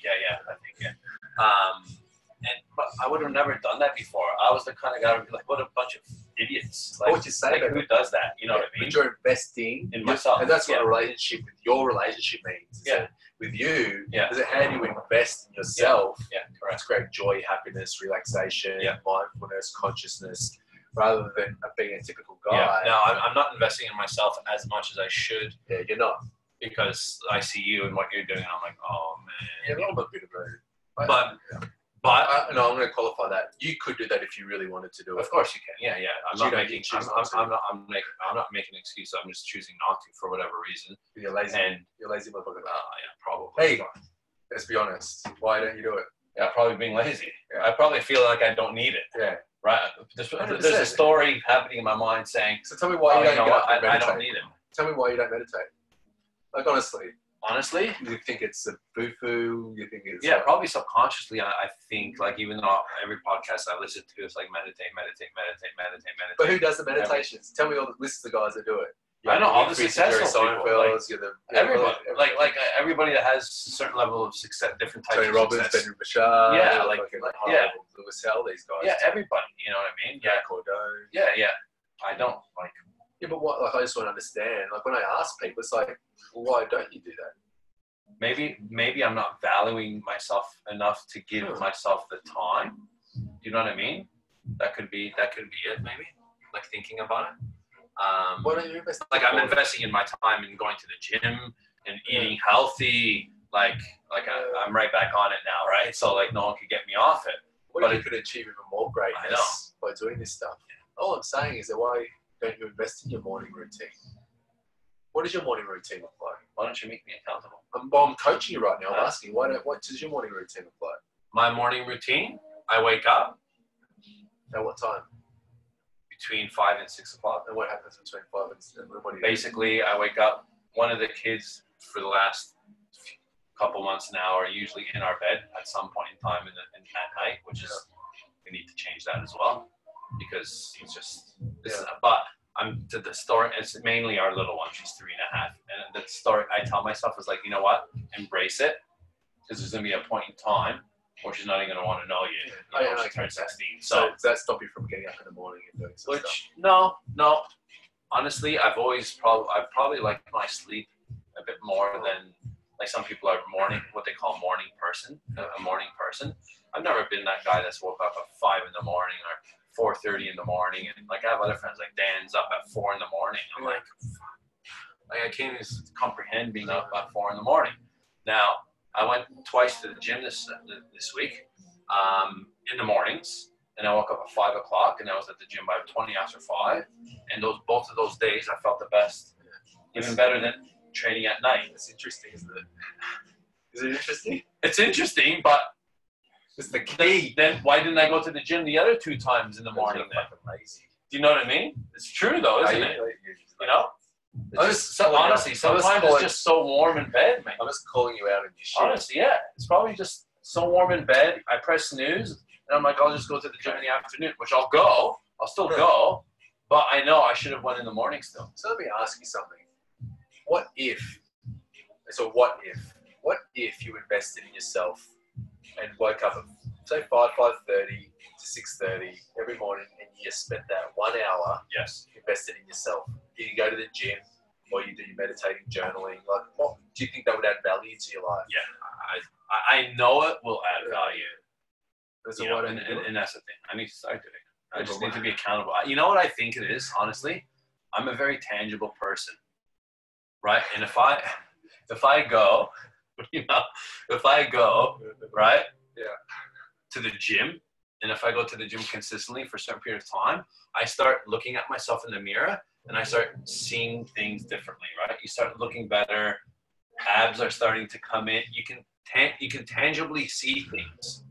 But I would have never done that before. I was the kind of guy who would be like, what a bunch of idiots. Like, what you say, who does that? You know what I mean? But you're investing in myself. And that's what a relationship with your relationship means. Yeah. So with you, yeah. is it how do you invest in yourself? Yeah. Correct. To create joy, happiness, relaxation, yeah. mindfulness, consciousness, rather than being a typical guy. Yeah. No, I'm not investing in myself as much as I should. Yeah, you're not. Because I see you and what you're doing, and I'm like, oh, man. Yeah, I'm a bit of a... But no, I'm going to qualify that. You could do that if you really wanted to do it. Of course you can. Yeah. I'm not making excuses. I'm just choosing not to for whatever reason. You're lazy. And you're lazy motherfucker. Yeah, probably. Hey, let's be honest. Why don't you do it? Yeah, probably being lazy. Yeah. I probably feel like I don't need it. Yeah. Right. There's a story happening in my mind saying. So tell me why you don't get up and meditate. I don't need it. Tell me why you don't meditate. Like honestly, you think it's a foo-foo? You think it's probably subconsciously. I think like even though every podcast I listen to is like meditate. But who does the meditations? Tell me all the list of the guys that do it. I know all the successful people. Everybody, like everybody that has a certain level of success, different types Tony of Robbins, success. Ben Bashar, Lewis Hell, these guys. Yeah, everybody. You know what I mean? Yeah, Cordone. Yeah. I don't like. Yeah, but what? Like, I just want to understand. Like, when I ask people, it's like, well, why don't you do that? Maybe I'm not valuing myself enough to give myself the time. Do you know what I mean? That could be it. Maybe like thinking about it. Why don't you invest? Like I'm investing in my time in going to the gym and eating healthy. Like I'm right back on it now, right? So like no one could get me off it. But you could achieve even more greatness by doing this stuff. All I'm saying is that why don't you invest in your morning routine? What does your morning routine look like? Why don't you make me accountable? I'm coaching you right now. I'm asking, what does your morning routine look like? My morning routine, I wake up. At what time? Between 5 and 6 o'clock. And what happens between 5 and 6? What do you Basically, I wake up. One of the kids for the last couple months now are usually in our bed at some point in time at night, which is, we need to change that as well. Because it's just, but I'm to the story. It's mainly our little one. She's 3.5, and the story I tell myself is like, you know what, embrace it, because there's gonna be a point in time where she's not even gonna want to know you. She turns 16. So does that stop you from getting up in the morning and doing some stuff? No. Honestly, I've probably like my sleep a bit more than like some people are what they call morning person, a morning person. I've never been that guy that's woke up at 5 in the morning or 4:30 in the morning, and like I have other friends like Dan's up at 4 in the morning. I'm like I can't even comprehend being up at 4 in the morning. Now I went twice to the gym this week in the mornings, and I woke up at 5 o'clock, and I was at the gym by 20 after 5. And both of those days I felt the best, even better than training at night. It's interesting, isn't it? Is it interesting? It's interesting, but. It's the key. Then why didn't I go to the gym the other 2 times in the morning then? Lazy. Do you know what I mean? It's true though, isn't it? You know? Honestly, sometimes it's just so warm in bed, man. I'm just calling you out in your shit. Honestly, yeah. It's probably just so warm in bed. I press snooze, and I'm like, I'll just go to the gym in the afternoon, which I'll go. I'll still go. But I know I should have went in the morning still. So let me ask you something. What if you invested in yourself and woke up at, say, 5:30 to 6:30 every morning, and you just spent that 1 hour invested in yourself? Do you go to the gym, or you do your meditating, journaling? Like, what do you think that would add value to your life? Yeah, I know it will add value. And that's the thing. I need to start doing it. I just need to be accountable. You know what I think it is, honestly? I'm a very tangible person, right? And if I go, right, to the gym, and if I go to the gym consistently for a certain period of time, I start looking at myself in the mirror, and I start seeing things differently, right? You start looking better. Abs are starting to come in. You can tangibly see things.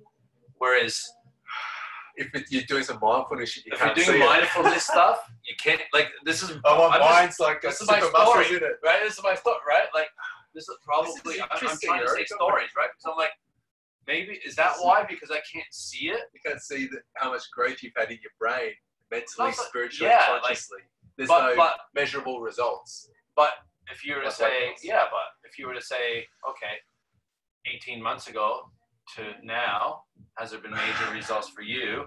Whereas you're doing some mindfulness shit, if you're doing mindfulness stuff, you can't, like, this is... Oh, my mind's like this is my story, right? This is my story, right? Like, this is probably... I'm trying to say stories, right? Because I'm like, maybe... Is that why? Because I can't see it? You can't see how much growth you've had in your brain, mentally, spiritually, yeah, consciously. There's no measurable results. But if you were to say... Yeah, but if you were to say, okay, 18 months ago to now, has there been major results for you?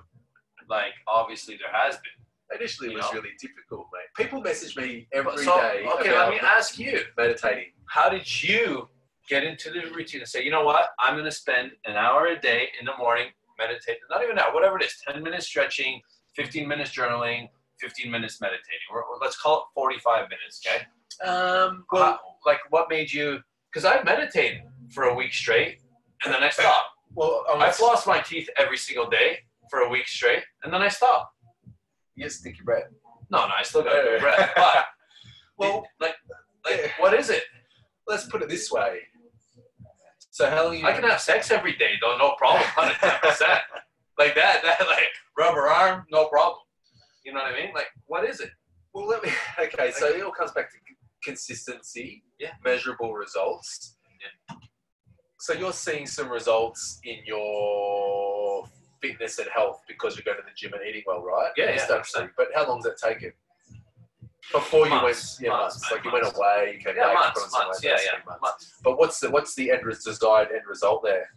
Like, obviously there has been. Initially, it was really difficult, mate. People message me every day. Okay, let me ask you. Meditating. How did you get into the routine and say, you know what? I'm going to spend an hour a day in the morning meditating. Not even an hour, whatever it is. 10 minutes stretching, 15 minutes journaling, 15 minutes meditating. Let's call it 45 minutes, okay? What made you... Because I meditated for a week straight, and then I stopped. Well, I flossed my teeth every single day for a week straight, and then I stopped. You get sticky breath. No, I still got good breath. But, well, what is it? Let's put it this way. So how long I can have sex every day, though, no problem, 110%. Like that, like rubber arm, no problem. You know what I mean? Like, what is it? Well, okay, so it all comes back to consistency, measurable results. Yeah. So you're seeing some results in your fitness and health because you're going to the gym and eating well, right? Yeah, But how long does that take you? Before you months, like you went away, you came back, months. But what's the desired end result there?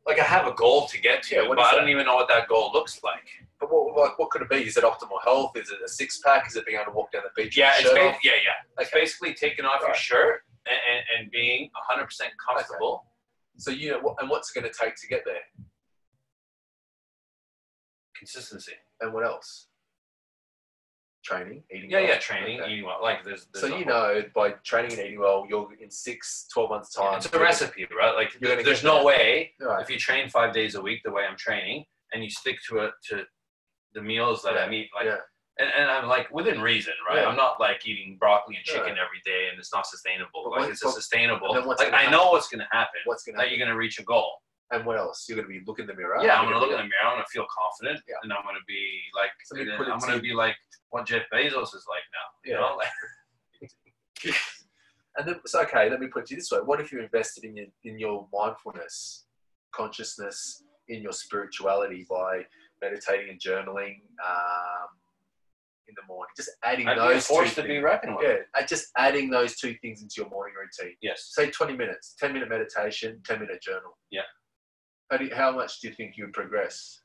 Like, I have a goal to get to, but I don't even know what that goal looks like. But what could it be? Is it optimal health? Is it a six-pack? Is it being able to walk down the beach? It's basically taking off your shirt and being 100% comfortable. Okay. So and what's it going to take to get there? Consistency. And what else? Training, eating well. Training, eating well. Like there's so by training and eating well, you're in 6-12 months time. It's a recipe, right? Like there's no way if you train 5 days a week the way I'm training and you stick to the meals that I eat, and I'm like within reason, right? I'm not like eating broccoli and chicken every day and it's not sustainable. Like it's sustainable. Like I know what's going to happen. That you're going to reach a goal. And what else? You're going to be looking in the mirror. Yeah, I'm going to look in the mirror. I'm going to feel confident, and I'm going to be like, I'm going to be like what Jeff Bezos is like now. You know, like. And then, so okay, let me put it this way: what if you invested in your mindfulness, consciousness, in your spirituality by meditating and journaling in the morning? Just adding those two things. To be reckoned with. Yeah, just adding those two things into your morning routine. Yes. Say 20 minutes, 10-minute meditation, 10-minute journal. Yeah. How much do you think you would progress?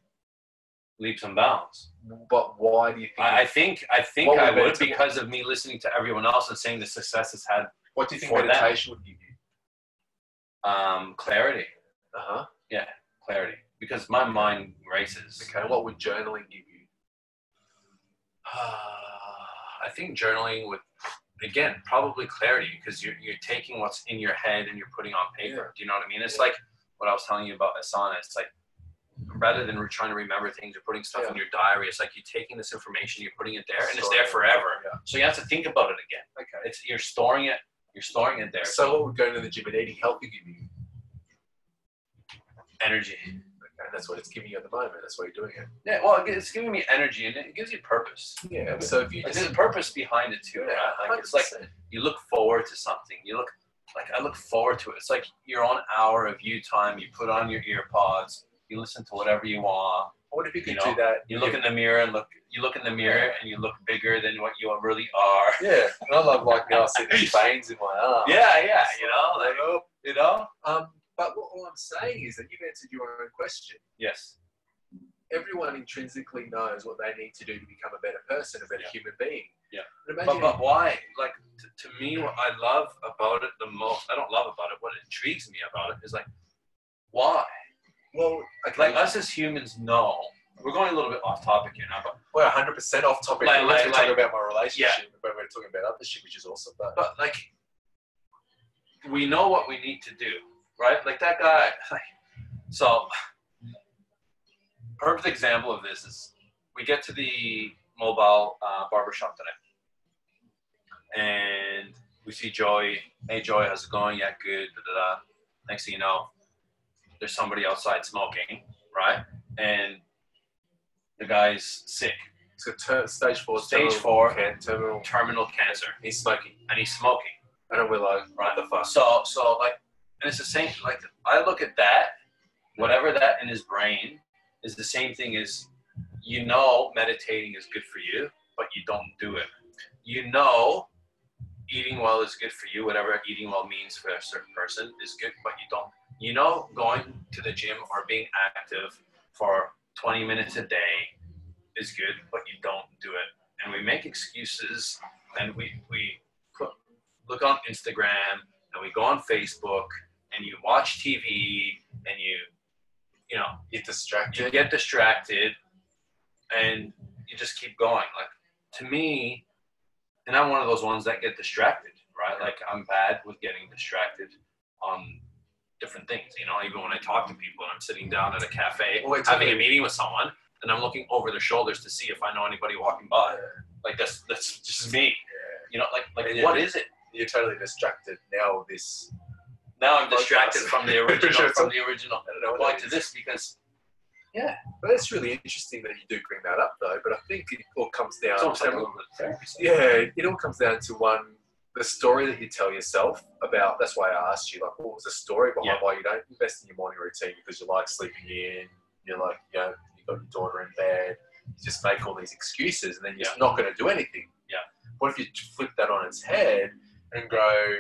Leaps and bounds. But why do you think? I think I would because of me listening to everyone else and saying the success it's had. What do you think meditation would give you? Clarity. Yeah, clarity. Because my mind races. Okay, what would journaling give you? I think journaling would, again, probably clarity because you're taking what's in your head and you're putting on paper. Yeah. Do you know what I mean? It's like what I was telling you about Asana. It's like rather than trying to remember things or putting stuff in your diary, it's like you're taking this information, you're putting it there, and it's there forever. Yeah. So you have to think about it again. Okay. You're storing it there. So what would going to the gym and eating healthy give you? Energy. And that's what it's giving you at the moment. That's why you're doing it. Yeah, well, it's giving me energy and it gives you purpose. Yeah. So if you there's a purpose behind it too, right? Like 100%. It's like you look forward to something. I look forward to it. It's like your own hour of you time. You put on your ear pods. You listen to whatever you want. What if you could do that? You look in the mirror and you look and you look bigger than what you really are. Yeah. And I love now seeing these veins in my arm. Yeah. You know. But all I'm saying is that you've answered your own question. Yes. Everyone intrinsically knows what they need to do to become a better person, a better human being. Yeah. But why? Like, to me, what I love about it the most, I don't love about it, what intrigues me about it is like, why? Well, like us as humans know, we're going a little bit off topic here now, but we're 100% off topic. We're talking about my relationship, but we're talking about other shit, which is awesome. But like, we know what we need to do. Right? Like that guy. So, perfect example of this is we get to the mobile barbershop today. And we see Joey. Hey, Joey, how's it going? Yeah, good. Da, da, da. Next thing you know, there's somebody outside smoking, right? and the guy's sick. So stage 4. Stage 4. Terminal cancer. He's smoking. And he's smoking. And we're like, right, what the fuck? So like, and it's the same, like, I look at that, whatever that in his brain is the same thing as, you know, meditating is good for you, but you don't do it. You know, eating well is good for you, whatever eating well means for a certain person is good, but you don't. You know, going to the gym or being active for 20 minutes a day is good, but you don't do it. And we make excuses, and we look on Instagram, and we go on Facebook, and you watch TV, and you know, Get distracted. you get distracted, and you just keep going. Like, to me, and I'm one of those ones that get distracted, right? Like, I'm bad with getting distracted on different things, you know, even when I talk to people and I'm sitting down at a cafe, having a meeting with someone, and I'm looking over their shoulders to see if I know anybody walking by. Like, that's just me. You know, like what is it? You're totally distracted now. Now I'm distracted from the original. I don't know point to this because, yeah. But it's really interesting that you do bring that up, though. But I think it all comes down It's almost like a to little bit of therapy. it all comes down to the story that you tell yourself about. That's why I asked you, like, what was the story behind why you don't invest in your morning routine? Because you like sleeping in, you're like, you know, you got your daughter in bed, you just make all these excuses, and then you're just not going to do anything. Yeah. What if you flip that on its head and go,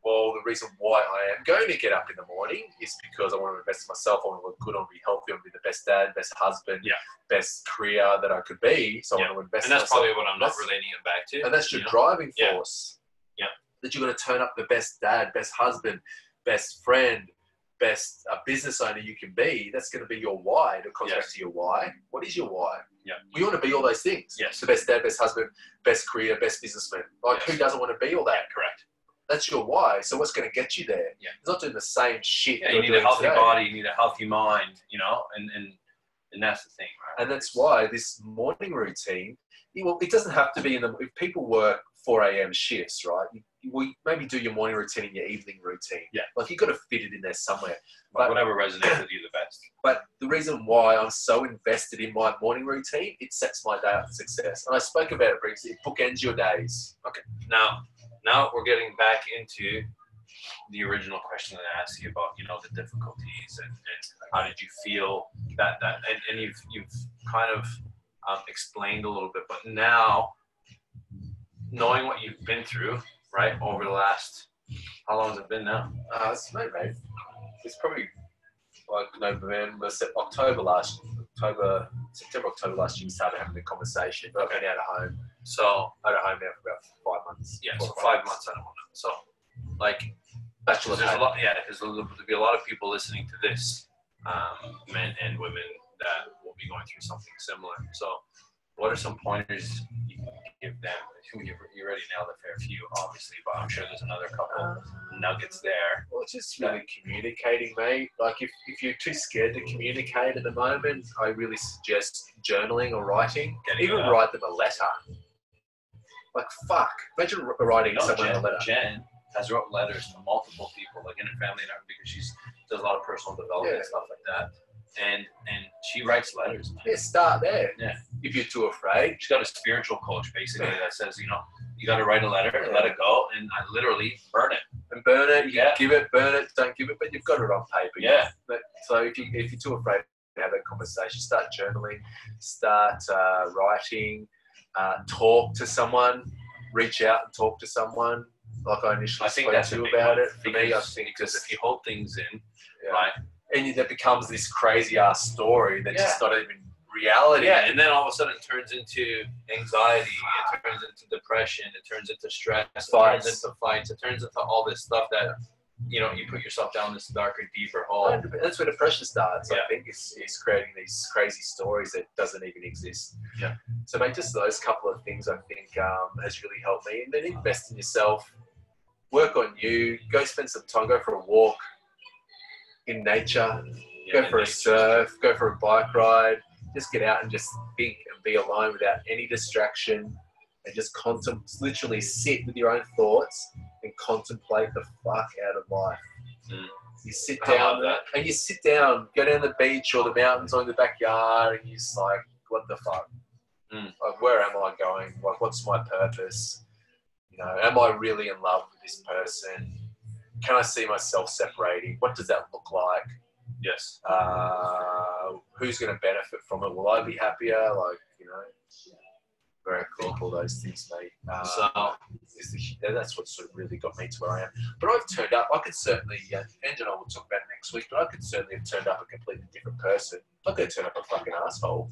well, the reason why I am going to get up in the morning is because I want to invest in myself, I want to look good, I want to be healthy, I want to be the best dad, best husband, best career that I could be. So I want to invest in myself. And that's probably what I'm not relating it back to. And that's your driving force. Yeah. That you're going to turn up the best dad, best husband, best friend, best business owner you can be. That's going to be your why. It comes back to your why. What is your why? Yeah. You want to be all those things. Yes. The best dad, best husband, best career, best businessman. Like, who doesn't want to be all that? Yeah, correct. That's your why. So what's going to get you there? Yeah. It's not doing the same shit. Yeah, you need a healthy body. You need a healthy mind, you know, and that's the thing, right? And that's why this morning routine, well, it doesn't have to be if people work 4 a.m. shifts, right? You maybe do your morning routine in your evening routine. Yeah. Like, you've got to fit it in there somewhere. But whatever resonates with you the best. But the reason why I'm so invested in my morning routine, it sets my day up for success. And I spoke about it briefly. It bookends your days. Okay. Now we're getting back into the original question that I asked you about, you know, the difficulties and how did you feel that and you've kind of explained a little bit, but now knowing what you've been through, right, over the last, how long has it been now? It's probably like September, October last year we started having the conversation. But I've been out of home. So out of home now for about 5 months. Yeah, so 5 months out of home. So, like, there's a lot. Yeah, there'll be a lot of people listening to this, men and women that will be going through something similar. So, what are some pointers you can give them? You already nailed a fair few, obviously, but I'm sure there's another couple nuggets there. Well, it's just really communicating, mate. Like, if you're too scared to communicate at the moment, I really suggest journaling or writing. Write them a letter. Like, fuck. Imagine writing someone a letter. Jen has wrote letters to multiple people, like in her family, because she does a lot of personal development and stuff like that. And she writes letters. Yeah, start there. Yeah. If you're too afraid. She's got a spiritual coach, basically, that says, you know, you got to write a letter and let it go, and I literally burn it. And burn it. You give it, burn it, don't give it, but you've got it on paper. Yeah. So if you're too afraid to have that conversation, start journaling, start writing, talk to someone, reach out and talk to someone. Like I initially spoke to you about it. For me, I think because if you hold things in, right, and that becomes this crazy ass story that's just not even reality. Yeah, and then all of a sudden it turns into anxiety, it turns into depression, it turns into stress, it turns into fights, it turns into all this stuff that, you know, you put yourself down this darker, deeper hole. That's where depression starts, I think, is creating these crazy stories that doesn't even exist. Yeah. So, mate, just those couple of things I think has really helped me. And then invest in yourself, work on you, go spend some time, go for a walk in nature, go for a surf, go for a bike ride, just get out and just think and be alone without any distraction and just literally sit with your own thoughts and contemplate the fuck out of life. You sit I down love that. and you sit down, go down the beach or the mountains or in the backyard, and you're just like, what the fuck? Like, where am I going? Like, what's my purpose? You know, am I really in love with this person? Can I see myself separating? What does that look like? Yes. Who's going to benefit from it? Will I be happier? Like, you know, very cool. All those things, mate. That's what sort of really got me to where I am. But I've turned up. I could certainly, Ange and I will talk about it next week, but I could certainly have turned up a completely different person. I could have turned up a fucking asshole.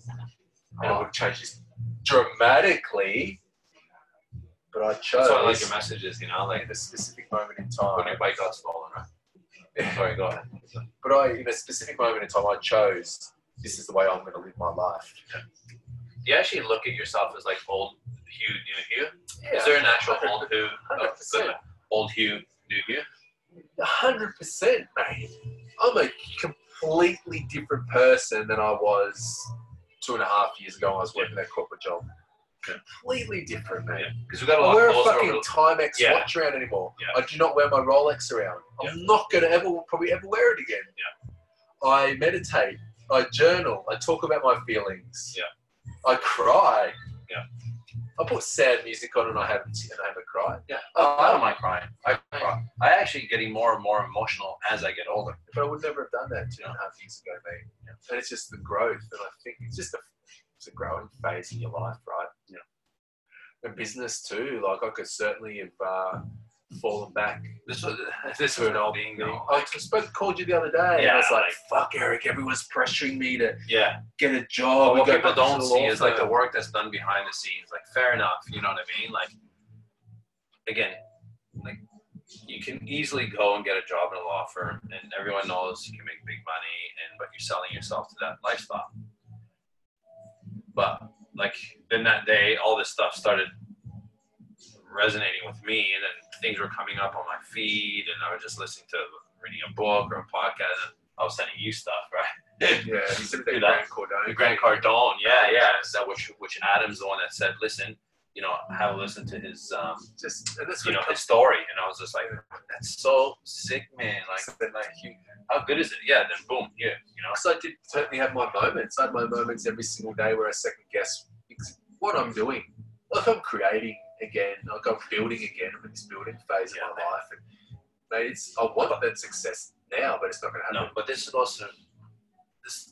And it would have changed this dramatically. But I chose. So I like your messages, you know, like in a specific moment in time. when your bike got stolen, right? Sorry, go ahead. But in a specific moment in time, I chose this is the way I'm going to live my life. Do you actually look at yourself as like old Hugh, new Hugh? Yeah. Is there an actual old Hugh? 100%. Old Hugh, new Hugh? 100%, mate. I'm a completely different person than I was 2.5 years ago when I was working that corporate job. Completely different, mate. Because we got a I lot wear a closer fucking Timex watch around anymore. Yeah. I do not wear my Rolex around. I'm not going to probably ever wear it again. Yeah. I meditate. I journal. I talk about my feelings. Yeah. I cry. Yeah. I put sad music on and I have a cry. Yeah. I don't mind crying. I cry. I actually getting more and more emotional as I get older. But I would never have done that 2.5 years ago, mate. Yeah. And it's just the growth. And I think it's just it's a growing phase in your life, right? Yeah. And business too. Like I could certainly have fallen back. This was an old being thing. though. Called you the other day. Yeah, and I was like, fuck, Eric, everyone's pressuring me to get a job. But what people don't see is like the work that's done behind the scenes. Like, fair enough, you know what I mean? Like, again, like you can easily go and get a job in a law firm, and everyone knows you can make big money, but you're selling yourself to that lifestyle. But like then that day, all this stuff started resonating with me, and then things were coming up on my feed, and I was just listening to reading a book or a podcast, and I was sending you stuff, right? Yeah, you said Grant Cardone. Grant Cardone, yeah. So which Adam's the one that said, listen, you know, have a listen to his his story, and I was just like, that's so sick, man. Like, how good is it? Yeah, then boom, you know. So I did certainly have my moments. I had my moments every single day where I second guess what I'm doing. Like I'm creating again, like I'm building again. I'm in this building phase of my life, and mate, I want that success now, but it's not going to happen. No, but this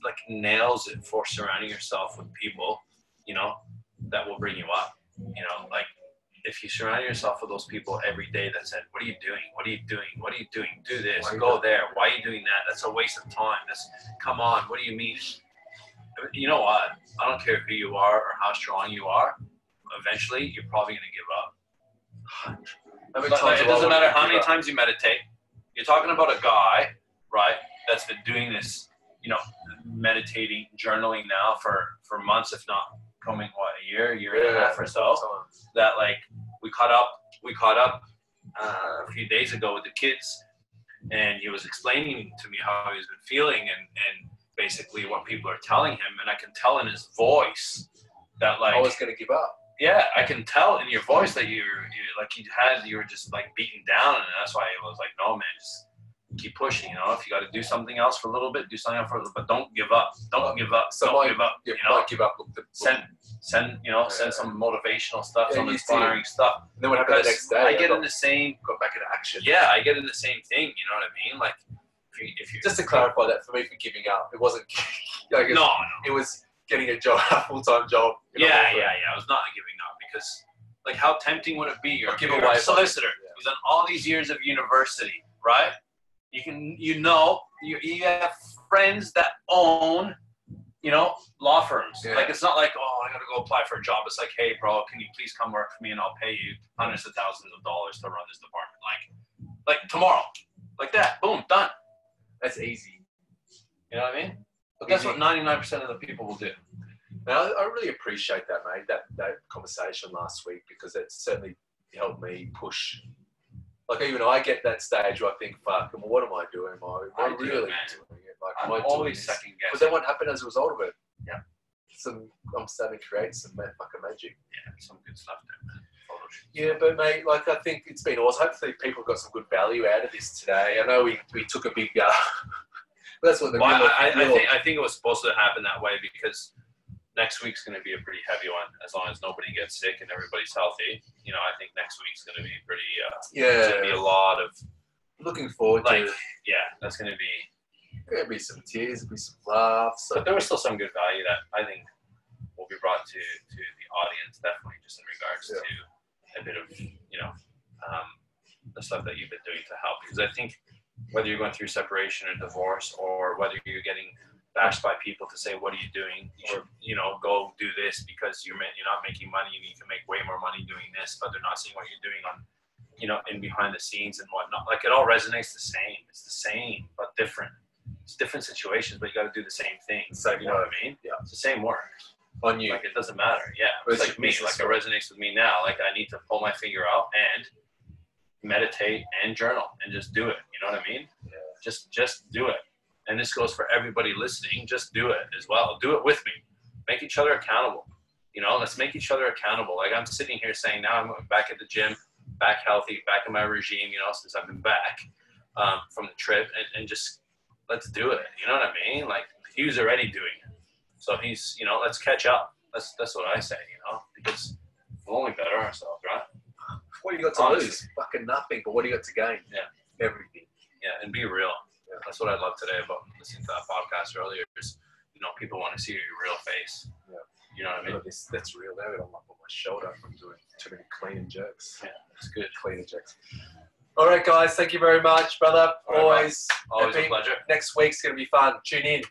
like nails it for surrounding yourself with people, you know, that will bring you up. You know, like if you surround yourself with those people every day that said, what are you doing? What are you doing? What are you doing? Do this, go there. Why are you doing that? That's a waste of time. Come on. What do you mean? You know what? I don't care who you are or how strong you are. Eventually, you're probably going to give up. Like, it doesn't matter how many times you meditate. You're talking about a guy, right, that's been doing this, you know, meditating, journaling now for months, if not coming, a year and a half or so. That like we caught up a few days ago with the kids, and he was explaining to me how he's been feeling and basically what people are telling him, and I can tell in his voice that like I was going to give up. Yeah, I can tell in your voice that you were just like beaten down, and that's why I was like, no, man, just keep pushing. You know, if you got to do something else for a little bit, do something else for a little bit, but don't give up. Don't give up. So don't give up. Yeah, you know, give up. Send some motivational stuff, some inspiring stuff. And then what happened the next day? I get in the same. Got back into action. Yeah, I get in the same thing. You know what I mean? Like, if you just to clarify that for me for giving up, it wasn't. No. It was getting a job, a full-time job. Yeah. I was not giving up because, like, how tempting would it be? You're a solicitor. You've done all these years of university, right? You have friends that own, you know, law firms. Yeah. Like, it's not like, oh, I got to go apply for a job. It's like, hey, bro, can you please come work for me and I'll pay you hundreds of thousands of dollars to run this department. Like tomorrow. Like that. Boom, done. That's easy. You know what I mean? But that's what 99% of the people will do. Now, I really appreciate that, mate, that conversation last week, because it certainly helped me push. Like, even I get that stage where I think, fuck, well, what am I doing? Am I really doing it? Like, I'm always second guessing. But then what happened as a result of it? Yeah. I'm starting to create some fucking magic. Yeah, some good stuff there, man. emotions. Yeah, but mate, like I think it's been awesome. Hopefully people got some good value out of this today. I know we took a big that's what the I think it was supposed to happen that way because next week's going to be a pretty heavy one as long as nobody gets sick and everybody's healthy. You know, I think next week's going to be pretty there's going to be a lot of looking forward to that's going to be there'll be some tears, there'll be some laughs. But there was still some good value that I think will be brought to the audience, definitely just in regards to a bit of, you know, the stuff that you've been doing to help. Because I think whether you're going through separation or divorce or whether you're getting bashed by people to say, what are you doing? You should, you know, go do this because you're not making money and you can make way more money doing this, but they're not seeing what you're doing on, you know, in behind the scenes and whatnot. Like it all resonates the same. It's the same, but different. It's different situations, but you got to do the same thing. You know what I mean? Yeah. It's the same work. On you. Like, it doesn't matter. Yeah. It's like me. Like, it resonates with me now. Like, I need to pull my finger out and meditate and journal and just do it. You know what I mean? Yeah. Just do it. And this goes for everybody listening. Just do it as well. Do it with me. Make each other accountable. You know, let's make each other accountable. Like, I'm sitting here saying now I'm back at the gym, back healthy, back in my regime, you know, since I've been back from the trip and just let's do it. You know what I mean? Like, Hugh's already doing it. So he's, you know, let's catch up. That's what I say, you know, because we'll only better ourselves, right? What do you got to lose? Fucking nothing. But what do you got to gain? Yeah. Everything. Yeah, and be real. Yeah. That's what I love today about listening to that podcast earlier is, you know, people want to see your real face. Yeah. You know what I mean? That's real. Now I'm up on my shoulder from doing too many clean and jerks. Yeah, that's good. Clean and jerks. All right, guys. Thank you very much, brother. Always a pleasure. Next week's going to be fun. Tune in.